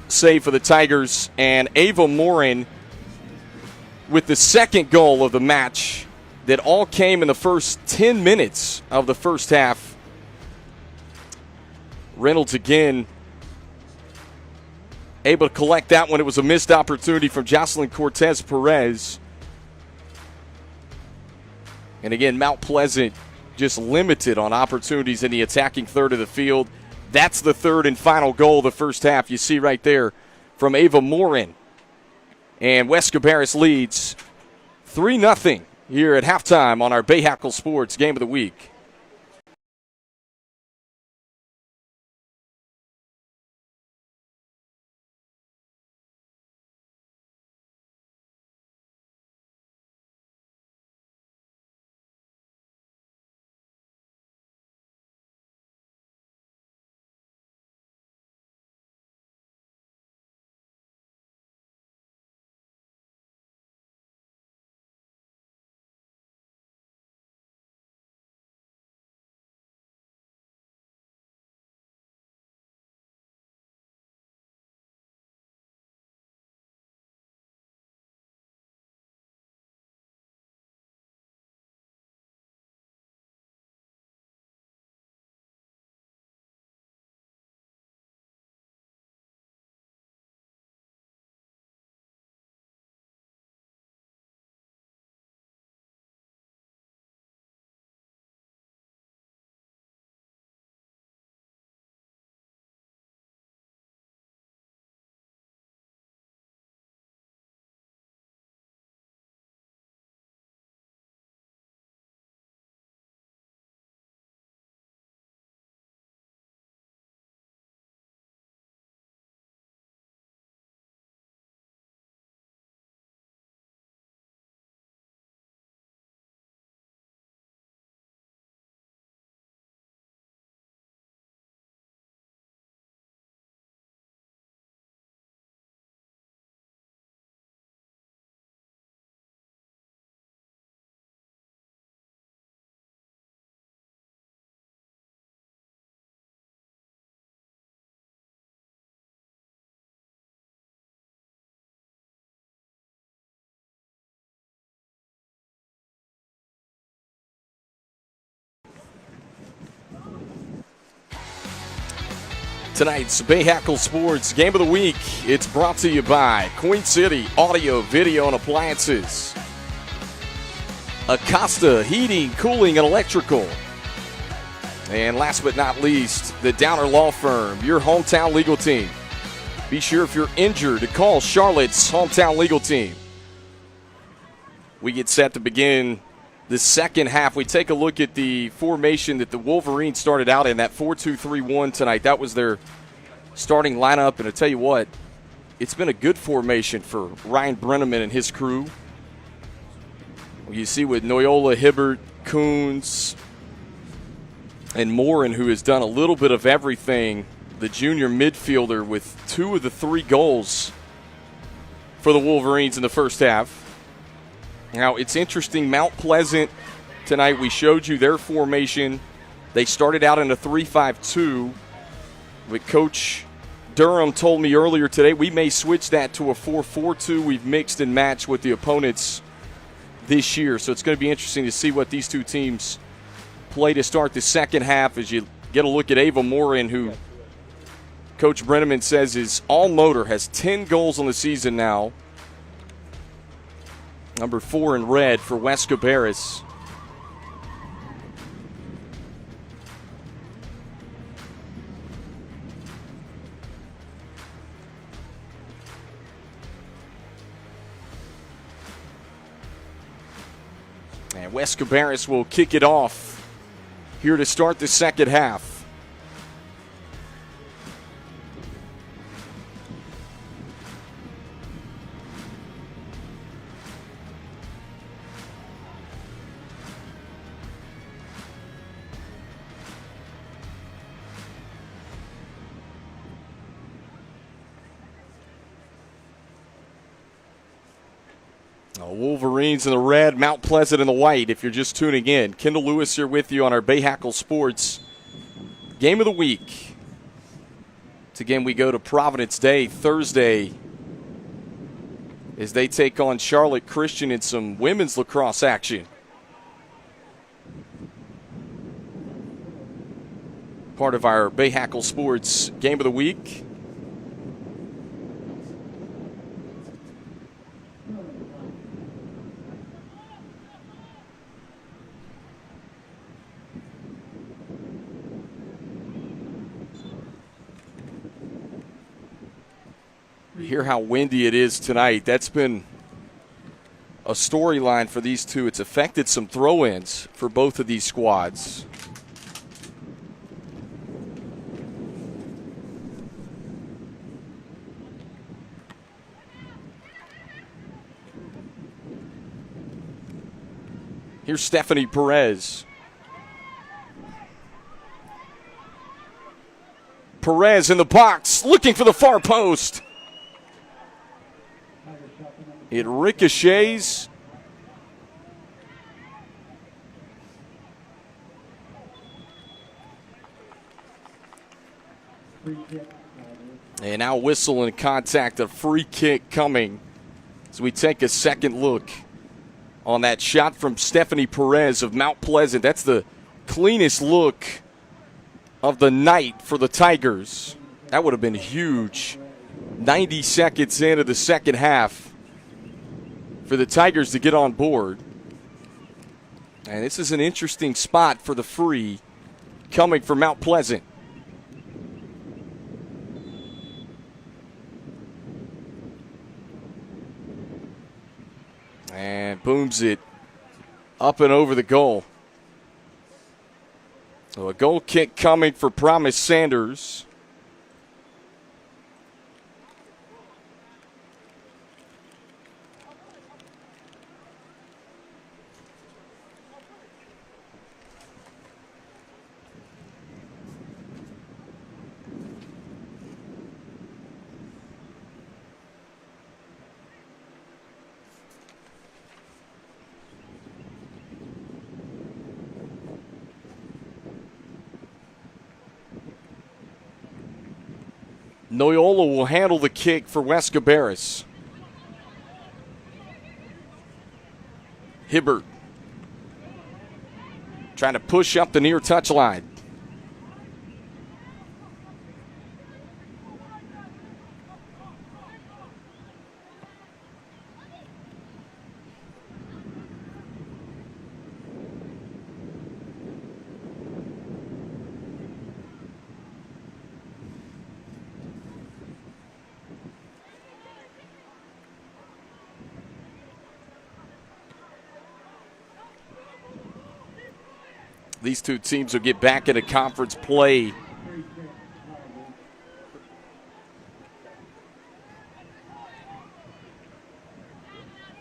Speaker 1: save for the Tigers. And Ava Morin with the second goal of the match that all came in the first 10 minutes of the first half. Reynolds again able to collect that one. It was a missed opportunity from Jocelyn Cortez Perez. And again, Mount Pleasant just limited on opportunities in the attacking third of the field. That's the third and final goal of the first half. You see right there from Ava Morin. And West Cabarrus leads 3-0 here at halftime on our Bahakel Sports Game of the Week. Tonight's Bahakel Sports Game of the Week. It's brought to you by Queen City Audio, Video, and Appliances. Acosta Heating, Cooling, and Electrical. And last but not least, the Downer Law Firm, your hometown legal team. Be sure if you're injured to call Charlotte's hometown legal team. We get set to begin the second half. We take a look at the formation that the Wolverines started out in, that 4-2-3-1 tonight. That was their starting lineup. And I tell you what, it's been a good formation for Ryan Brenneman and his crew. You see with Noyola, Hibbert, Coons, and Morin, who has done a little bit of everything, the junior midfielder with 2 of the 3 goals for the Wolverines in the first half. Now, it's interesting, Mount Pleasant tonight, we showed you their formation. They started out in a 3-5-2, but Coach Durham told me earlier today we may switch that to a 4-4-2. We've mixed and matched with the opponents this year, so it's going to be interesting to see what these two teams play to start the second half as you get a look at Ava Morin, who Coach Brenneman says is all motor, has 10 goals on the season now. Number 4 in red for West Cabarrus. And West Cabarrus will kick it off here to start the second half. Wolverines in the red, Mount Pleasant in the white, if you're just tuning in. Kendall Lewis here with you on our Bahakel Sports Game of the Week. It's again, we go to Providence Day, Thursday, as they take on Charlotte Christian in some women's lacrosse action. Part of our Bahakel Sports Game of the Week. Hear how windy it is tonight. That's been a storyline for these two. It's affected some throw-ins for both of these squads. Here's Stephanie Perez. Perez in the box, looking for the far post. It ricochets. And now whistle and contact, a free kick coming as we take a second look on that shot from Stephanie Perez of Mount Pleasant. That's the cleanest look of the night for the Tigers. That would have been huge. 90 seconds into the second half for the Tigers to get on board. And this is an interesting spot for the free coming from Mount Pleasant. And booms it up and over the goal. So a goal kick coming for Promise Sanders. Noyola will handle the kick for West Cabarrus. Hibbert trying to push up the near touchline. these two teams will get back into conference play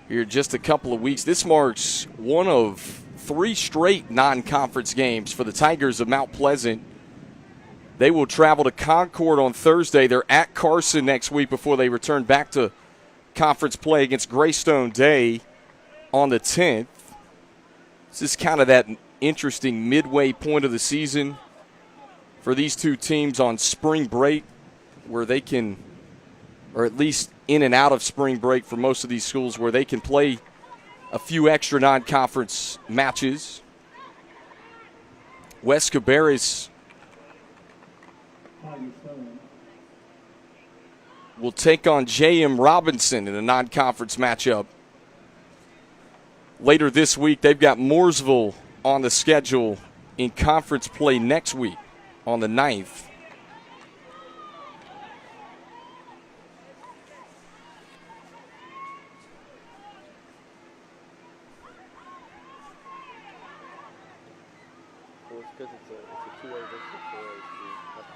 Speaker 1: here just a couple of weeks. This marks one of 3 straight non-conference games for the Tigers of Mount Pleasant. They will travel to Concord on Thursday. They're at Carson next week before they return back to conference play against Greystone Day on the 10th. This is kind of that interesting midway point of the season for these two teams on spring break, where they can, or at least in and out of spring break for most of these schools, where they can play a few extra non-conference matches. West Cabarrus will take on J.M. Robinson in a non-conference matchup. Later this week, they've got Mooresville on the schedule in conference play next week on the 9th.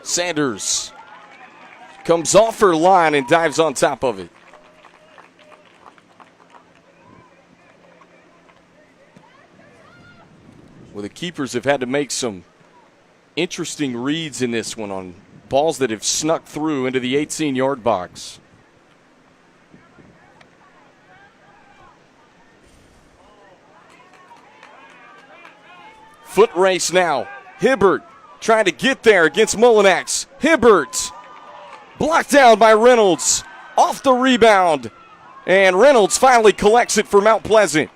Speaker 1: Sanders comes off her line and dives on top of it. Well, the keepers have had to make some interesting reads in this one on balls that have snuck through into the 18-yard box. Foot race now. Hibbert trying to get there against Mullinax. Hibbert blocked down by Reynolds. Off the rebound. And Reynolds finally collects it for Mount Pleasant.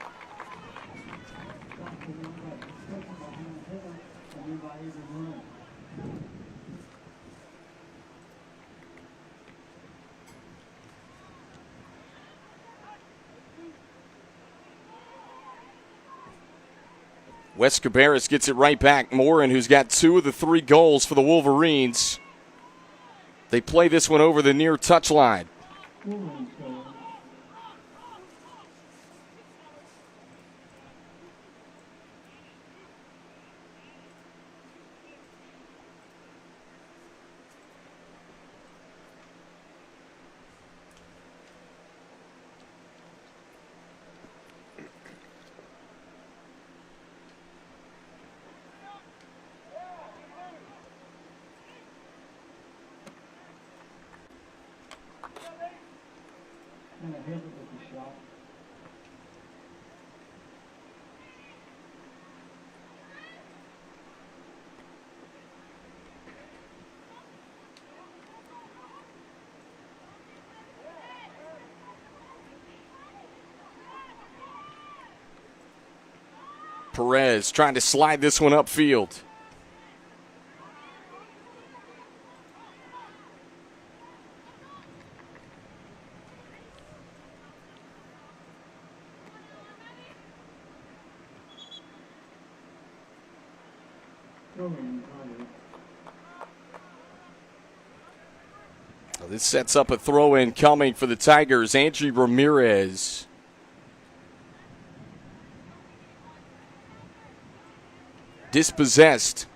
Speaker 1: West Cabarrus gets it right back. Morin, who's got 2 of the 3 goals for the Wolverines. They play this one over the near touchline. Perez trying to slide this one upfield. This sets up a throw-in coming for the Tigers. Angie Ramirez. Dispossessed.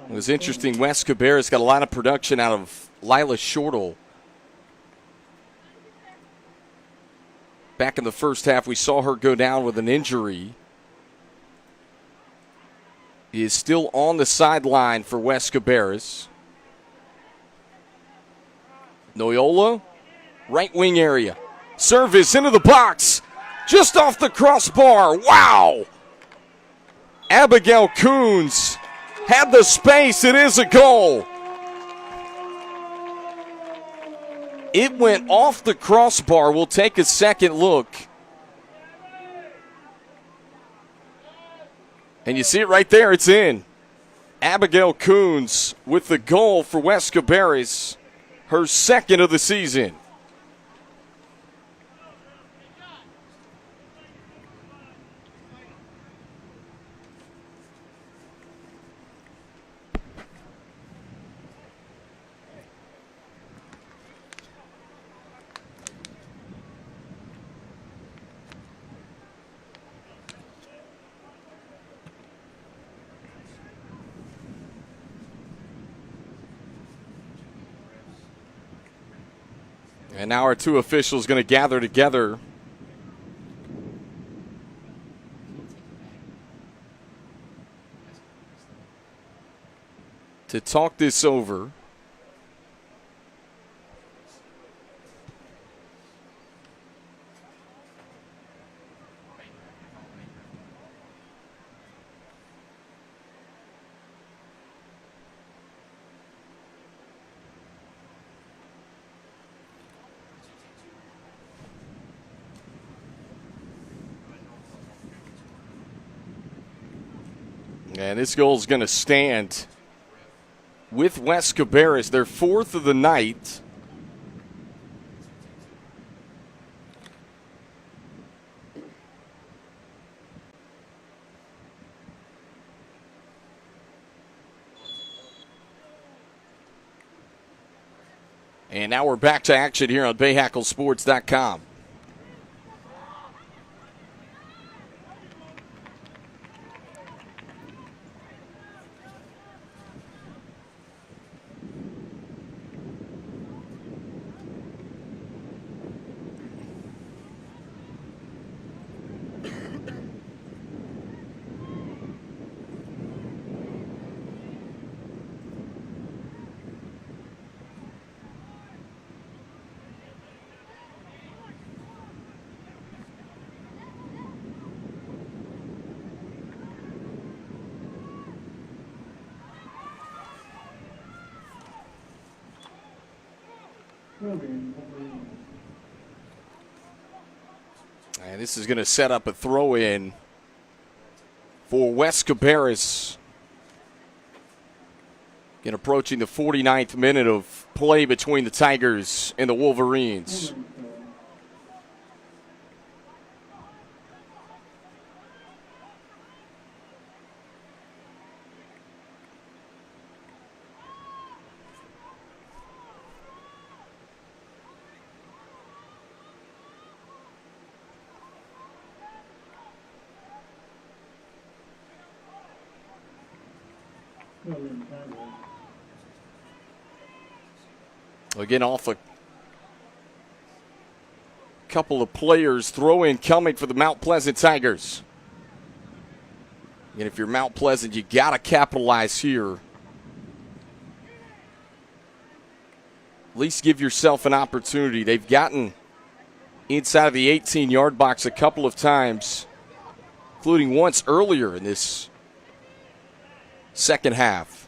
Speaker 1: It was interesting. West Cabarrus got a lot of production out of Lila Shortle. Back in the first half, we saw her go down with an injury. He is still on the sideline for West Cabarrus. Noyola, right wing area. Service into the box. Just off the crossbar. Wow! Abigail Coons had the space. It is a goal. It went off the crossbar. We'll take a second look. And you see it right there. It's in. Abigail Coons with the goal for West Cabarrus. Her second of the season. And now our two officials going to gather together to talk this over. And this goal is going to stand with West Cabarrus, their fourth of the night. And now we're back to action here on BahakelSports.com. And this is going to set up a throw-in for West Cabarrus. And approaching the 49th minute of play between the Tigers and the Wolverines. Again, off a couple of players, throw-in coming for the Mount Pleasant Tigers. And if you're Mount Pleasant, you got to capitalize here. At least give yourself an opportunity. They've gotten inside of the 18-yard box a couple of times, including once earlier in this second half.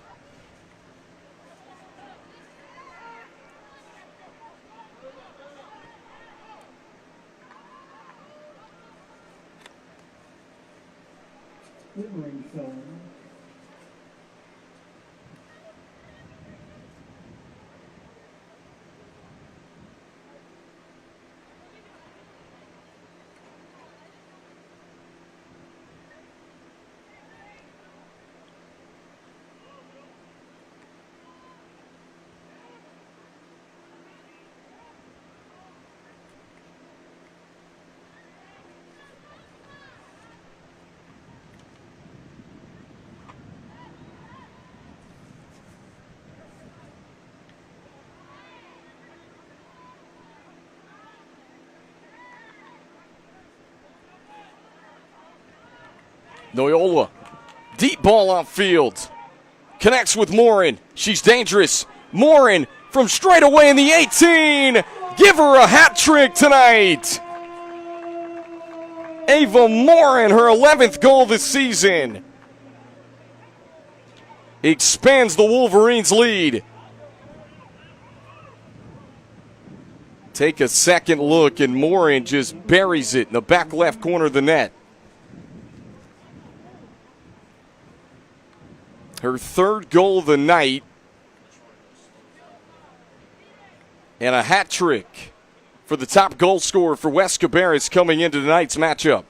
Speaker 1: Noyola, deep ball outfield. Connects with Morin. She's dangerous. Morin from straight away in the 18. Give her a hat trick tonight. Ava Morin, her 11th goal this season. Expands the Wolverines' lead. Take a second look, and Morin just buries it in the back left corner of the net. Her third goal of the night, and a hat trick for the top goal scorer for West Cabarrus coming into tonight's matchup.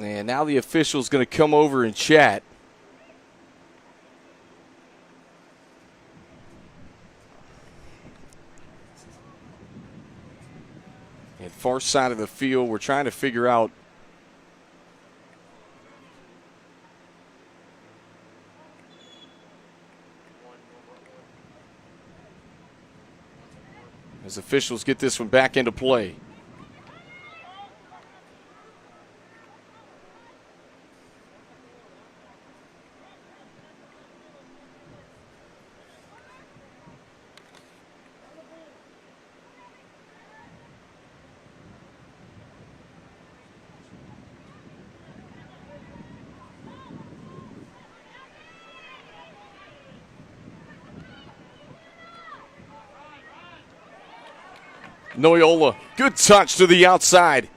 Speaker 1: And now the official's going to come over and chat. And far side of the field, we're trying to figure out as officials get this one back into play. Noyola, good touch to the outside.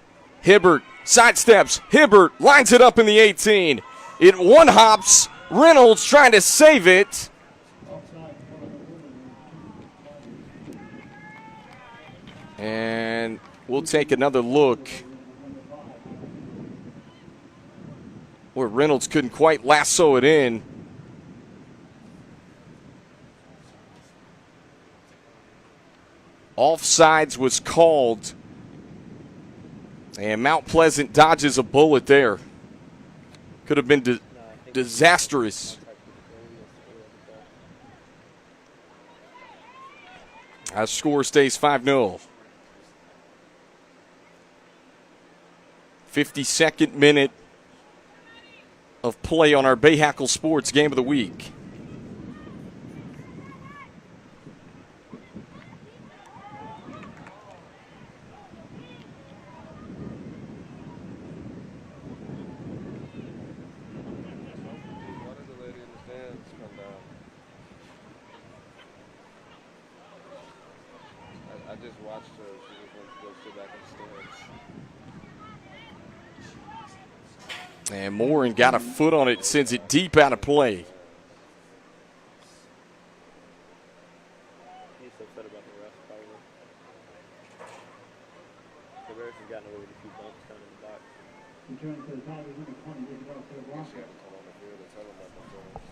Speaker 1: Hibbert sidesteps. Hibbert lines it up in the 18. It one hops. Reynolds trying to save it. And we'll take another look where Reynolds couldn't quite lasso it in. Offsides was called, and Mount Pleasant dodges a bullet there. Could have been disastrous. Our score stays 5-0. 52nd minute of play on our Bahakel Sports Game of the Week.
Speaker 2: I just watched her. She was going to go sit back upstairs.
Speaker 1: And Morin got a foot on it, sends it deep out of play.
Speaker 2: He's so upset about the rest, probably. Cabarrus has gotten away with a few bumps down in the box.
Speaker 3: Return to the Tigers, number 20, gets it off to the block.
Speaker 2: She had to come on the field and tell him about themselves.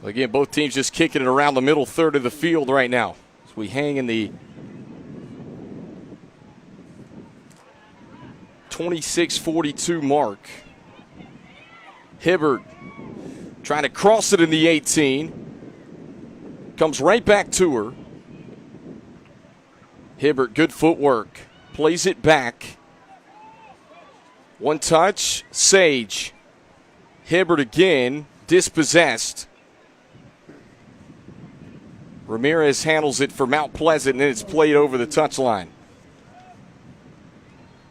Speaker 1: Again, both teams just kicking it around the middle third of the field right now. As we hang in the 26-42 mark. Hibbert trying to cross it in the 18. Comes right back to her. Hibbert, good footwork. Plays it back. One touch, Sage. Hibbert again, dispossessed. Ramirez handles it for Mount Pleasant, and it's played over the touchline.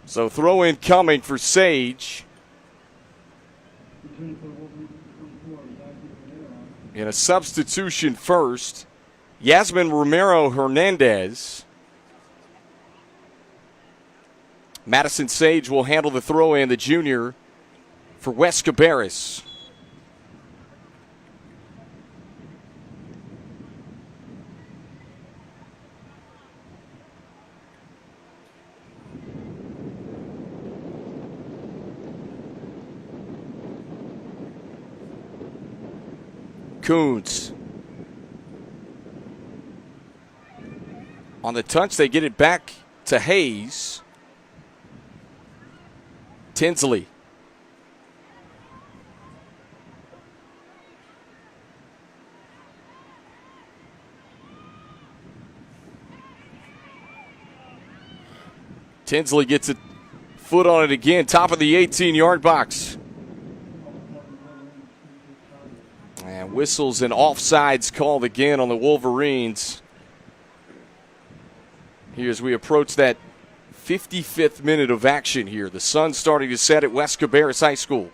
Speaker 1: So throw in coming for Sage. And a substitution first. Yasmin Romero Hernandez. Madison Sage will handle the throw in, the junior, for West Cabarrus. Coons. On the touch, they get it back to Hayes. Tinsley. Tinsley gets a foot on it again, top of the 18-yard box. And whistles and offsides called again on the Wolverines. Here as we approach that 55th minute of action here. The sun's starting to set at West Cabarrus High School.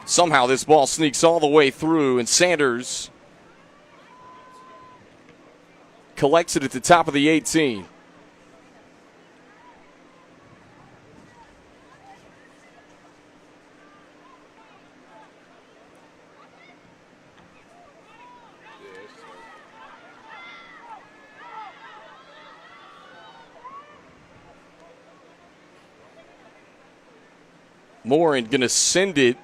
Speaker 1: Somehow this ball sneaks all the way through, and Sanders collects it at the top of the 18. Morin going to send it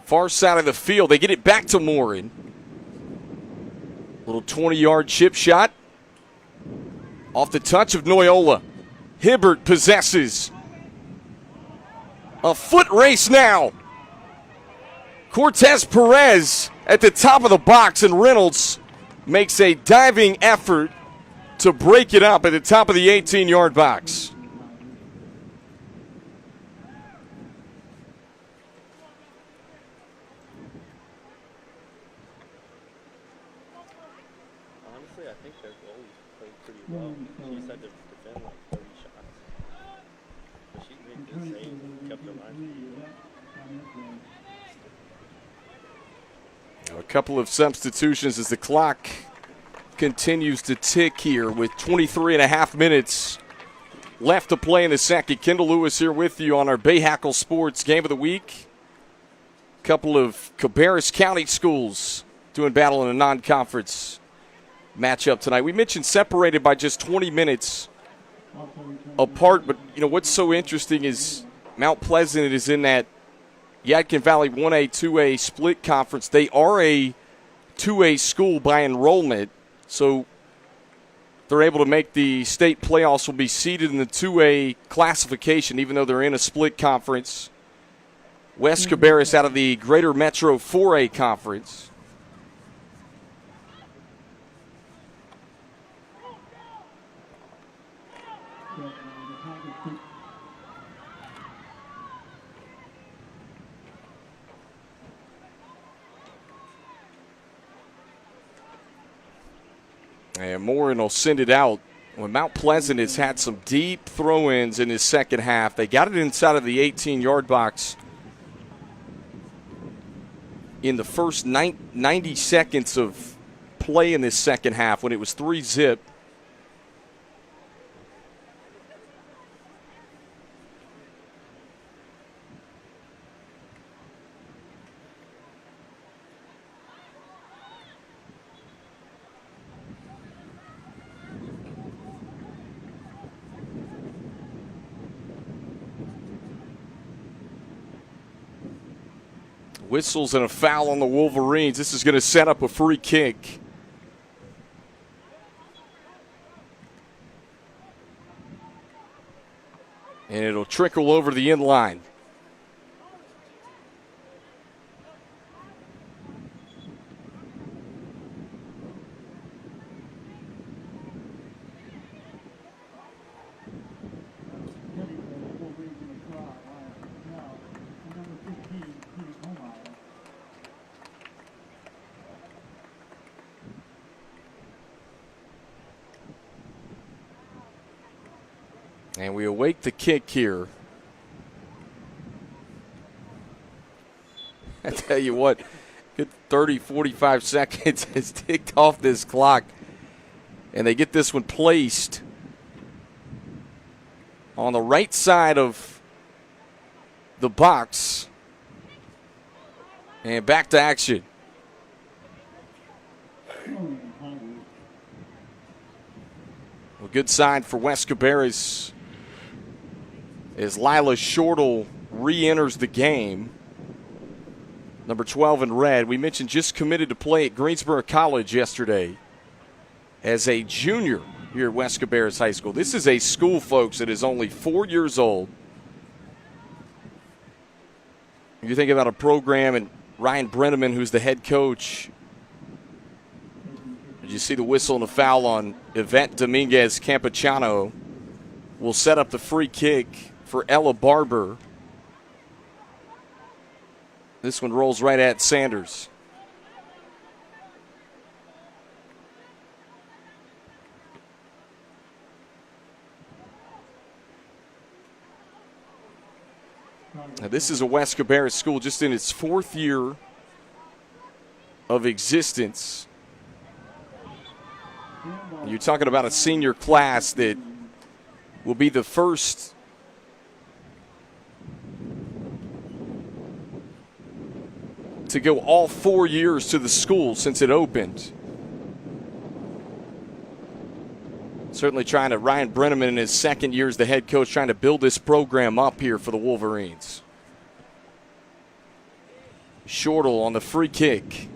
Speaker 1: far side of the field. They get it back to Morin. Little 20-yard chip shot off the touch of Noyola. Hibbert possesses. A foot race now. Cortez Perez at the top of the box, and Reynolds makes a diving effort to break it up at the top of the 18-yard box.
Speaker 2: Honestly, I think their goalies played pretty well. She's had to defend like 30 shots. But she made good saves and kept the line.
Speaker 1: A couple of substitutions as the clock continues to tick here with 23 and a half minutes left to play in the second. Kendall Lewis here with you on our Bahakel Sports Game of the Week. A couple of Cabarrus County schools doing battle in a non-conference matchup tonight. We mentioned separated by just 20 minutes apart, but you know what's so interesting is Mount Pleasant is in that Yadkin Valley 1A, 2A split conference. They are a 2A school by enrollment, so they're able to make the state playoffs, will be seeded in the 2A classification, even though they're in a split conference. West Cabarrus out of the Greater Metro 4A conference. And Morin will send it out. When Mount Pleasant has had some deep throw-ins in his second half, they got it inside of the 18-yard box in the first 90 seconds of play in this second half when it was 3-zip. Whistles and a foul on the Wolverines. This is going to set up a free kick. And it'll trickle over the end line. And we await the kick here. I tell you what, good 30, 45 seconds has ticked off this clock. And they get this one placed on the right side of the box. And back to action. A good sign for West Cabarrus as Lila Shortle re-enters the game. Number 12 in red. We mentioned just committed to play at Greensboro College yesterday as a junior here at West Cabarrus High School. This is a school, folks, that is only 4 years old. You think about a program and Ryan Brenneman, who's the head coach. Did you see the whistle and the foul on Yvette Dominguez Campechano? Will set up the free kick for Ella Barber. This one rolls right at Sanders. Now, this is a West Cabarrus school just in its 4th year of existence. You're talking about a senior class that will be the first to go all 4 years to the school since it opened. Certainly Ryan Brenneman in his 2nd year as the head coach, trying to build this program up here for the Wolverines. Shortle on the free kick.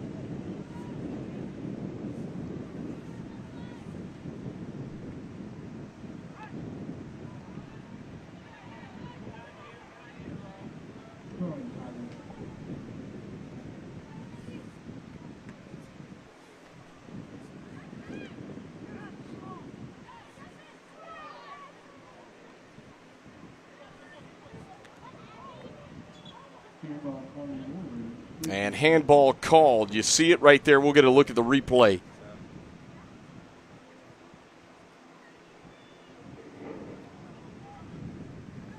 Speaker 1: And handball called. You see it right there. We'll get a look at the replay.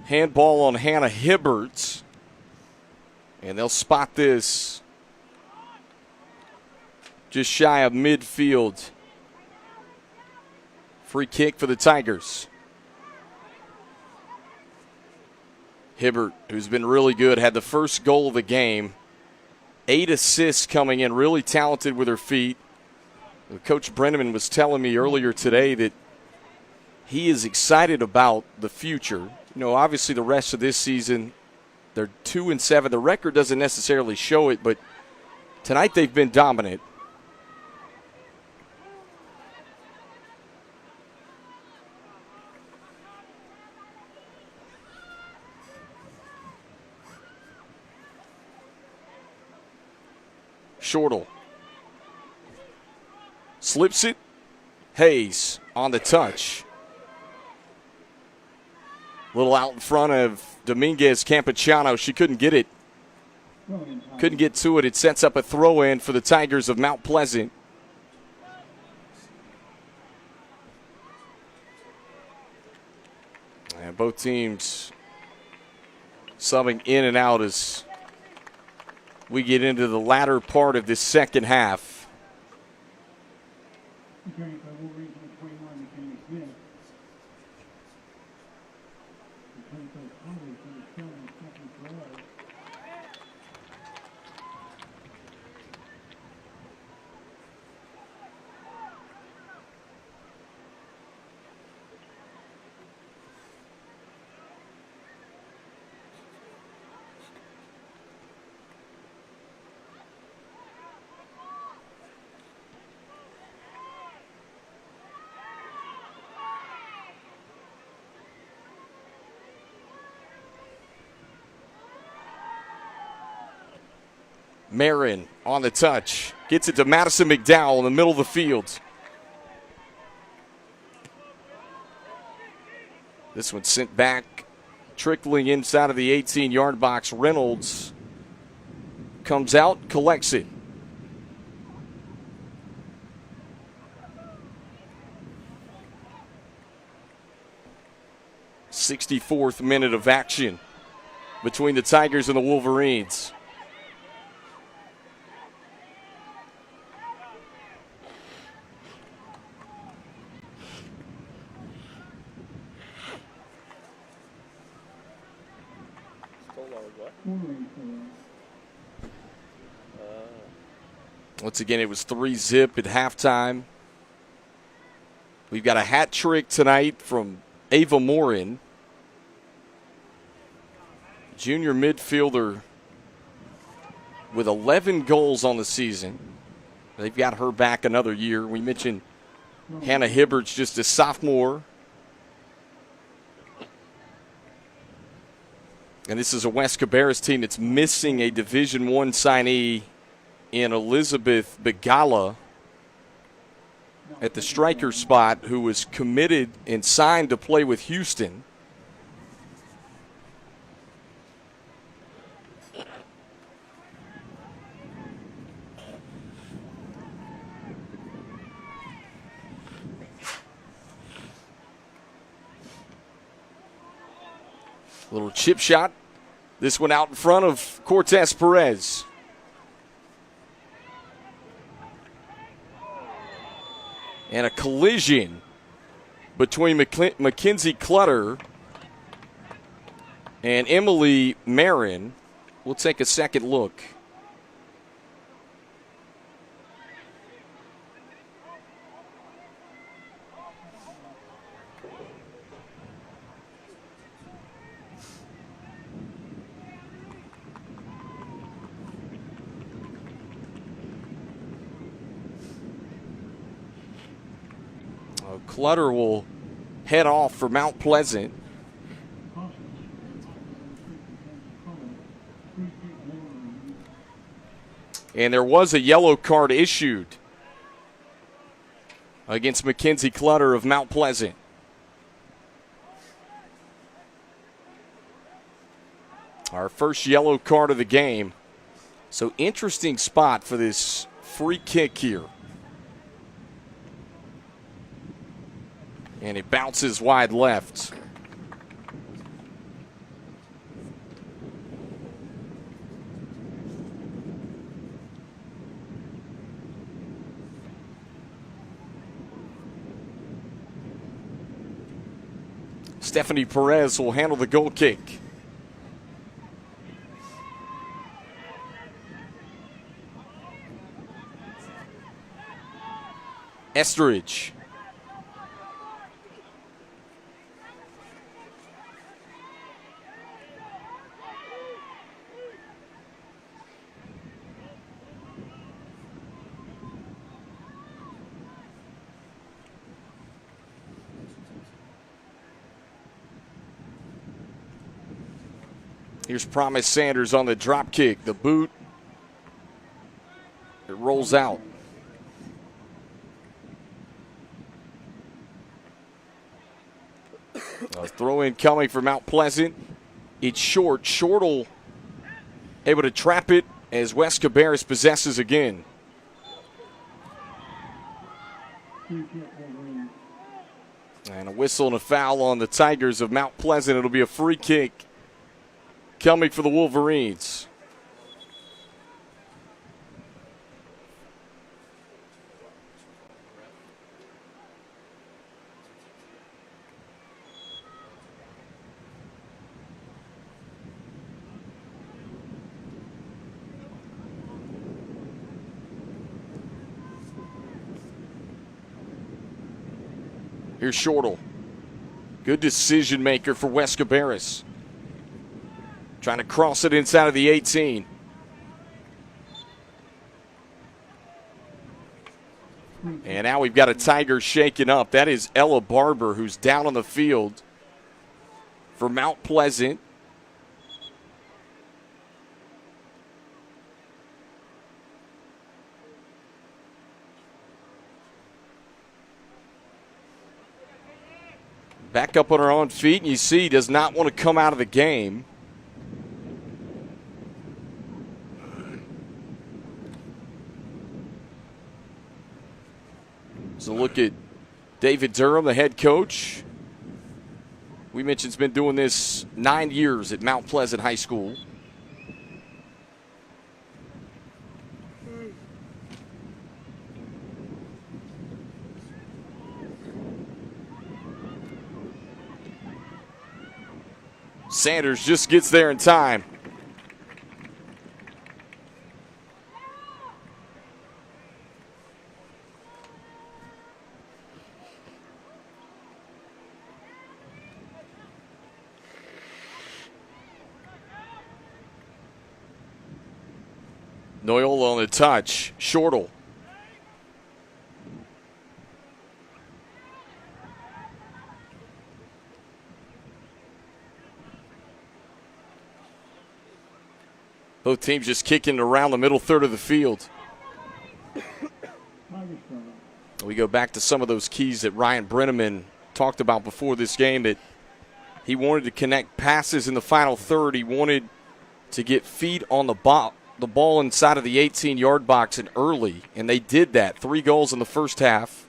Speaker 1: Handball on Hannah Hibbert. And they'll spot this just shy of midfield. Free kick for the Tigers. Hibbert, who's been really good, had the first goal of the game. 8 assists coming in, really talented with her feet. Coach Brenneman was telling me earlier today that he is excited about the future. You know, obviously the rest of this season, they're 2-7. The record doesn't necessarily show it, but tonight they've been dominant. Shortle slips it. Hayes on the touch. Little out in front of Dominguez Campechano. She couldn't get it. Couldn't get to it. It sets up a throw-in for the Tigers of Mount Pleasant. And both teams subbing in and out as we get into the latter part of this second half. Marin on the touch. Gets it to Madison McDowell in the middle of the field. This one sent back, trickling inside of the 18-yard box. Reynolds comes out, collects it. '64th minute of action between the Tigers and the Wolverines. Once again, it was 3-0 at halftime. We've got a hat trick tonight from Ava Morin, junior midfielder with 11 goals on the season. They've got her back another year. We mentioned Hannah Hibbert's just a sophomore. And this is a West Cabarrus team that's missing a Division I signee in Elizabeth Begala at the striker spot, who was committed and signed to play with Houston. Little chip shot This one out in front of Cortez Perez. And a collision between Mackenzie Clutter and Emily Marin. We'll take a second look. Clutter will head off for Mount Pleasant. And there was a yellow card issued against Mackenzie Clutter of Mount Pleasant. Our first yellow card of the game. So interesting spot for this free kick here. And it bounces wide left. Stephanie Perez will handle the goal kick. Estridge. Here's Promise Sanders on the drop kick. The boot. It rolls out. A throw in coming for Mount Pleasant. It's short. Shortle able to trap it as West Cabarrus possesses again. And a whistle and a foul on the Tigers of Mount Pleasant. It'll be a free kick coming for the Wolverines. Here's Shortle. Good decision maker for West Cabarrus. Trying to cross it inside of the 18. And now we've got a Tiger shaken up. That is Ella Barber, who's down on the field for Mount Pleasant. Back up on her own feet, and you see does not want to come out of the game. So look at David Durham, the head coach. We mentioned he's been doing this 9 years at Mount Pleasant High School. Sanders just gets there in time. Noyola on the touch. Shortle. Both teams just kicking around the middle third of the field. We go back to some of those keys that Ryan Brenneman talked about before this game, that he wanted to connect passes in the final third. He wanted to get feet on the ball inside of the 18-yard box and early, and they did that. 3 goals in the first half.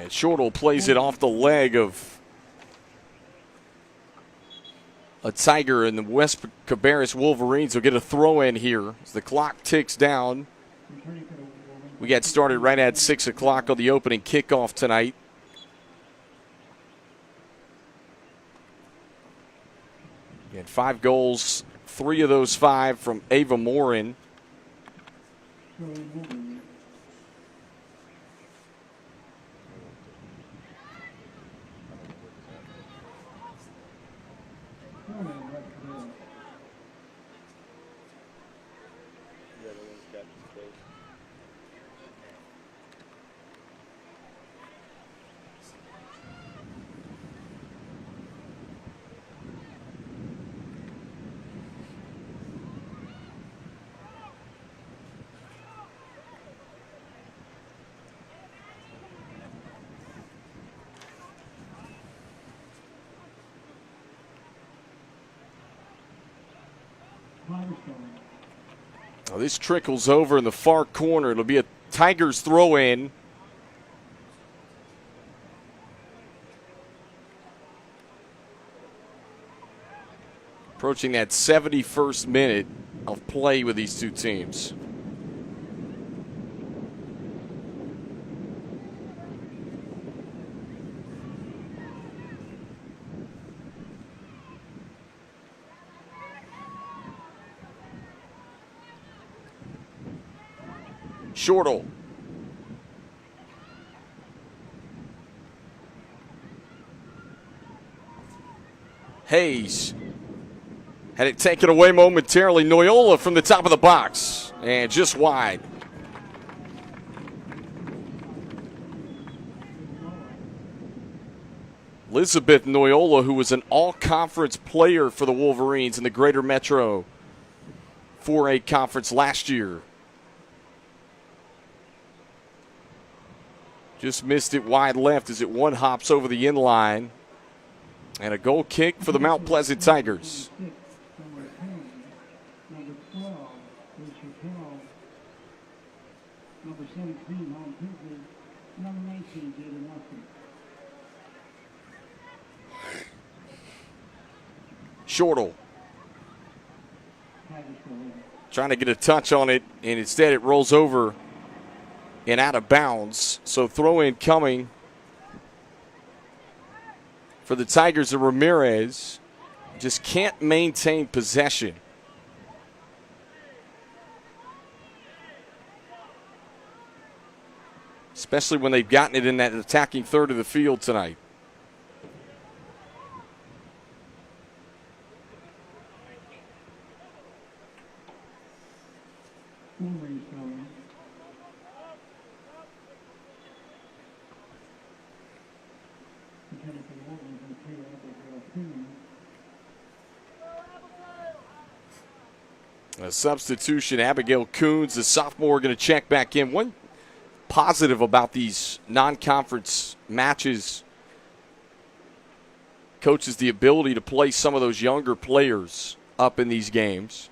Speaker 1: And Shortle plays it off the leg of a Tiger, and the West Cabarrus Wolverines will get a throw in here as the clock ticks down. We got started right at 6 o'clock on the opening kickoff tonight. And 5 goals, 3 of those 5 from Ava Morin. Oh, this trickles over in the far corner. It'll be a Tigers throw in. Approaching that 71st minute of play with these two teams. Shortle. Hayes had it taken away momentarily. Noyola from the top of the box and just wide. Elizabeth Noyola, who was an all-conference player for the Wolverines in the Greater Metro 4A Conference last year. Just missed it wide left as it one hops over the in line. And a goal kick for the Mount Pleasant Tigers.
Speaker 3: Number 12, number 17, Home Pinkley, number 19, Jaden Nelson.
Speaker 1: Shortle trying to get a touch on it, and instead it rolls over and out of bounds. So throw in coming for the Tigers of Ramirez. Just can't maintain possession. Especially when they've gotten it in that attacking third of the field tonight. A substitution, Abigail Coons, the sophomore, going to check back in. One positive about these non-conference matches, coach, is the ability to play some of those younger players up in these games.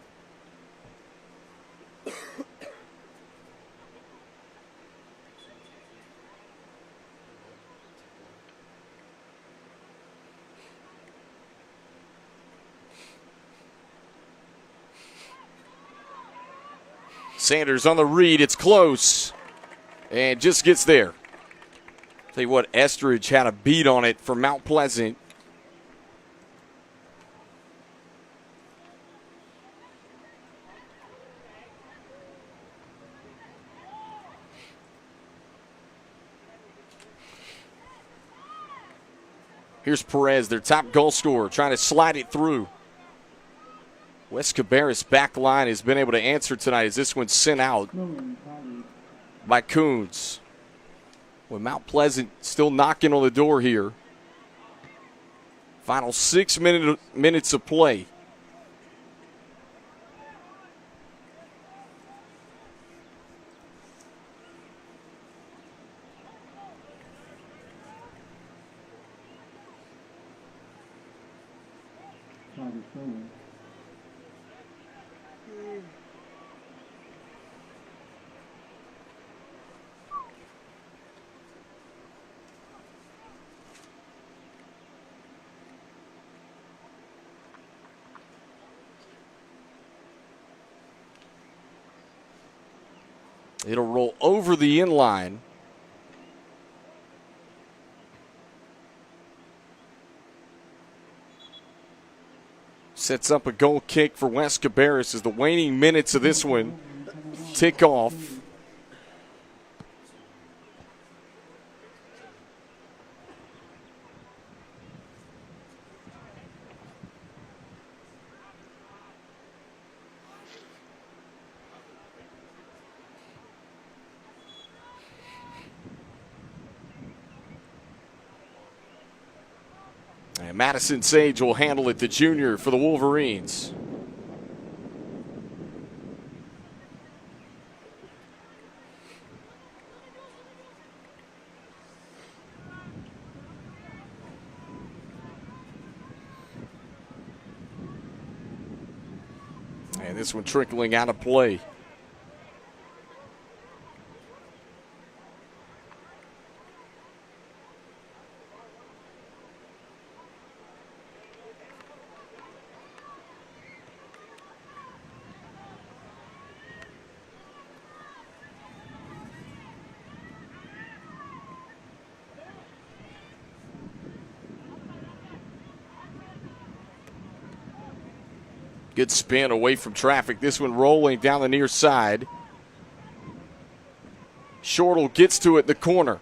Speaker 1: Sanders on the read. It's close. And just gets there. Tell you what, Estridge had a beat on it for Mount Pleasant. Here's Perez, their top goal scorer, trying to slide it through. West Cabarrus back line has been able to answer tonight as this one's sent out by Coons. With Mount Pleasant still knocking on the door here. Final 6 minutes of play. It'll roll over the inline. Sets up a goal kick for West Cabarrus as the waning minutes of this one tick off. And Madison Sage will handle it, the junior, for the Wolverines. And this one trickling out of play. Good spin away from traffic. This one rolling down the near side. Shortle gets to it in the corner.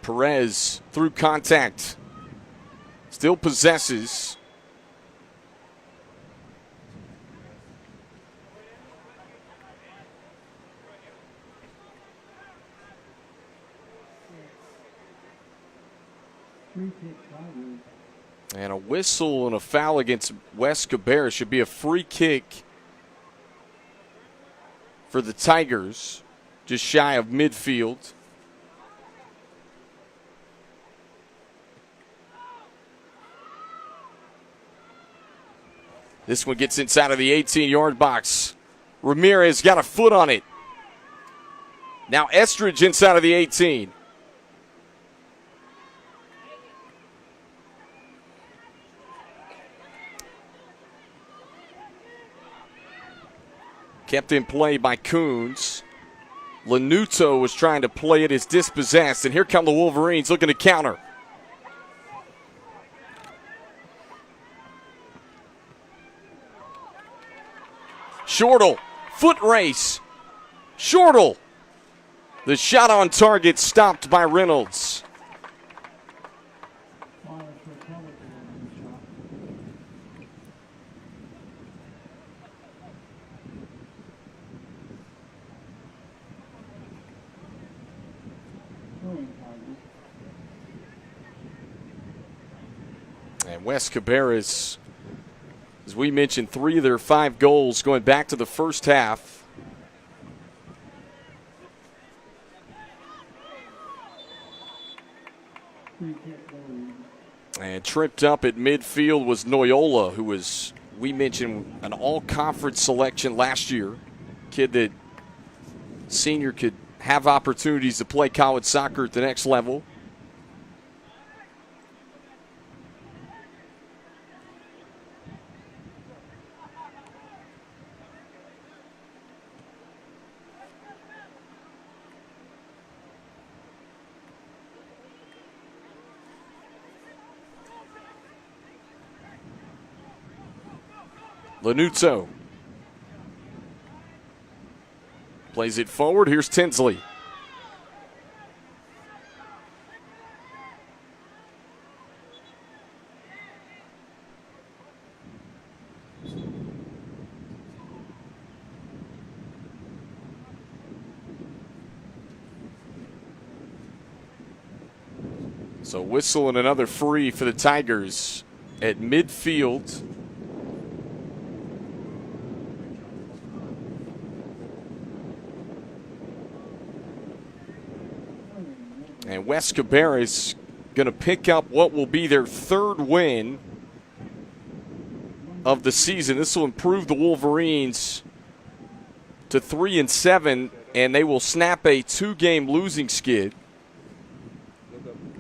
Speaker 1: Perez through contact. Still possesses. And a whistle and a foul against West Cabarrus. Should be a free kick for the Tigers, just shy of midfield. This one gets inside of the 18-yard box. Ramirez got a foot on it. Now Estridge inside of the 18. Kept in play by Coons. Lanuto was trying to play it as dispossessed, and here come the Wolverines looking to counter. Shortle, foot race. Shortle. The shot on target stopped by Reynolds. And West Cabarrus, as we mentioned, 3 of their 5 goals going back to the first half. And tripped up at midfield was Noyola, who was, we mentioned, an all-conference selection last year. Kid that senior could have opportunities to play college soccer at the next level. Lanuto plays it forward. Here's Tinsley. So whistle and another free for the Tigers at midfield. And West Cabarrus going to pick up what will be their third win of the season. This will improve the Wolverines to 3-7, and they will snap a 2-game losing skid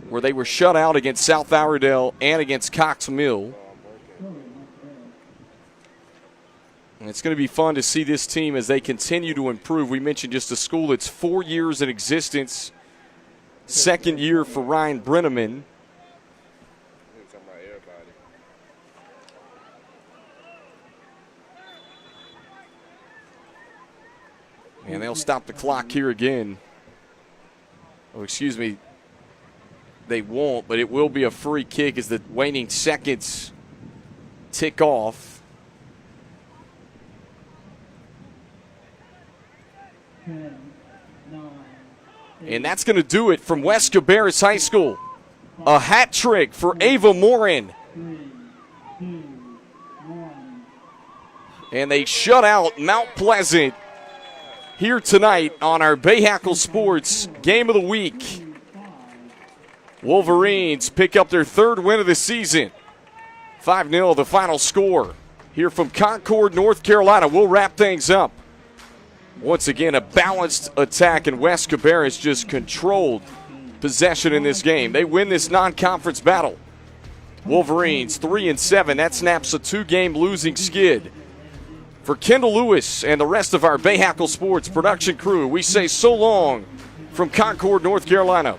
Speaker 1: where they were shut out against South Iredell and against Cox Mill. And it's going to be fun to see this team as they continue to improve. We mentioned just a school that's 4 years in existence. Second year for Ryan Brenneman. And they'll stop the clock here again. Oh, excuse me. They won't, but it will be a free kick as the waning seconds tick off. And that's going to do it from West Cabarrus High School. A hat trick for Ava Morin. And they shut out Mount Pleasant here tonight on our Bahakel Sports Game of the Week. Wolverines pick up their third win of the season. 5-0 the final score here from Concord, North Carolina. We'll wrap things up. Once again, a balanced attack, and West Cabarrus just controlled possession in this game. They win this non-conference battle. Wolverines 3-7. That snaps a 2-game losing skid. For Kendall Lewis and the rest of our Bahakel Sports production crew, we say so long from Concord, North Carolina.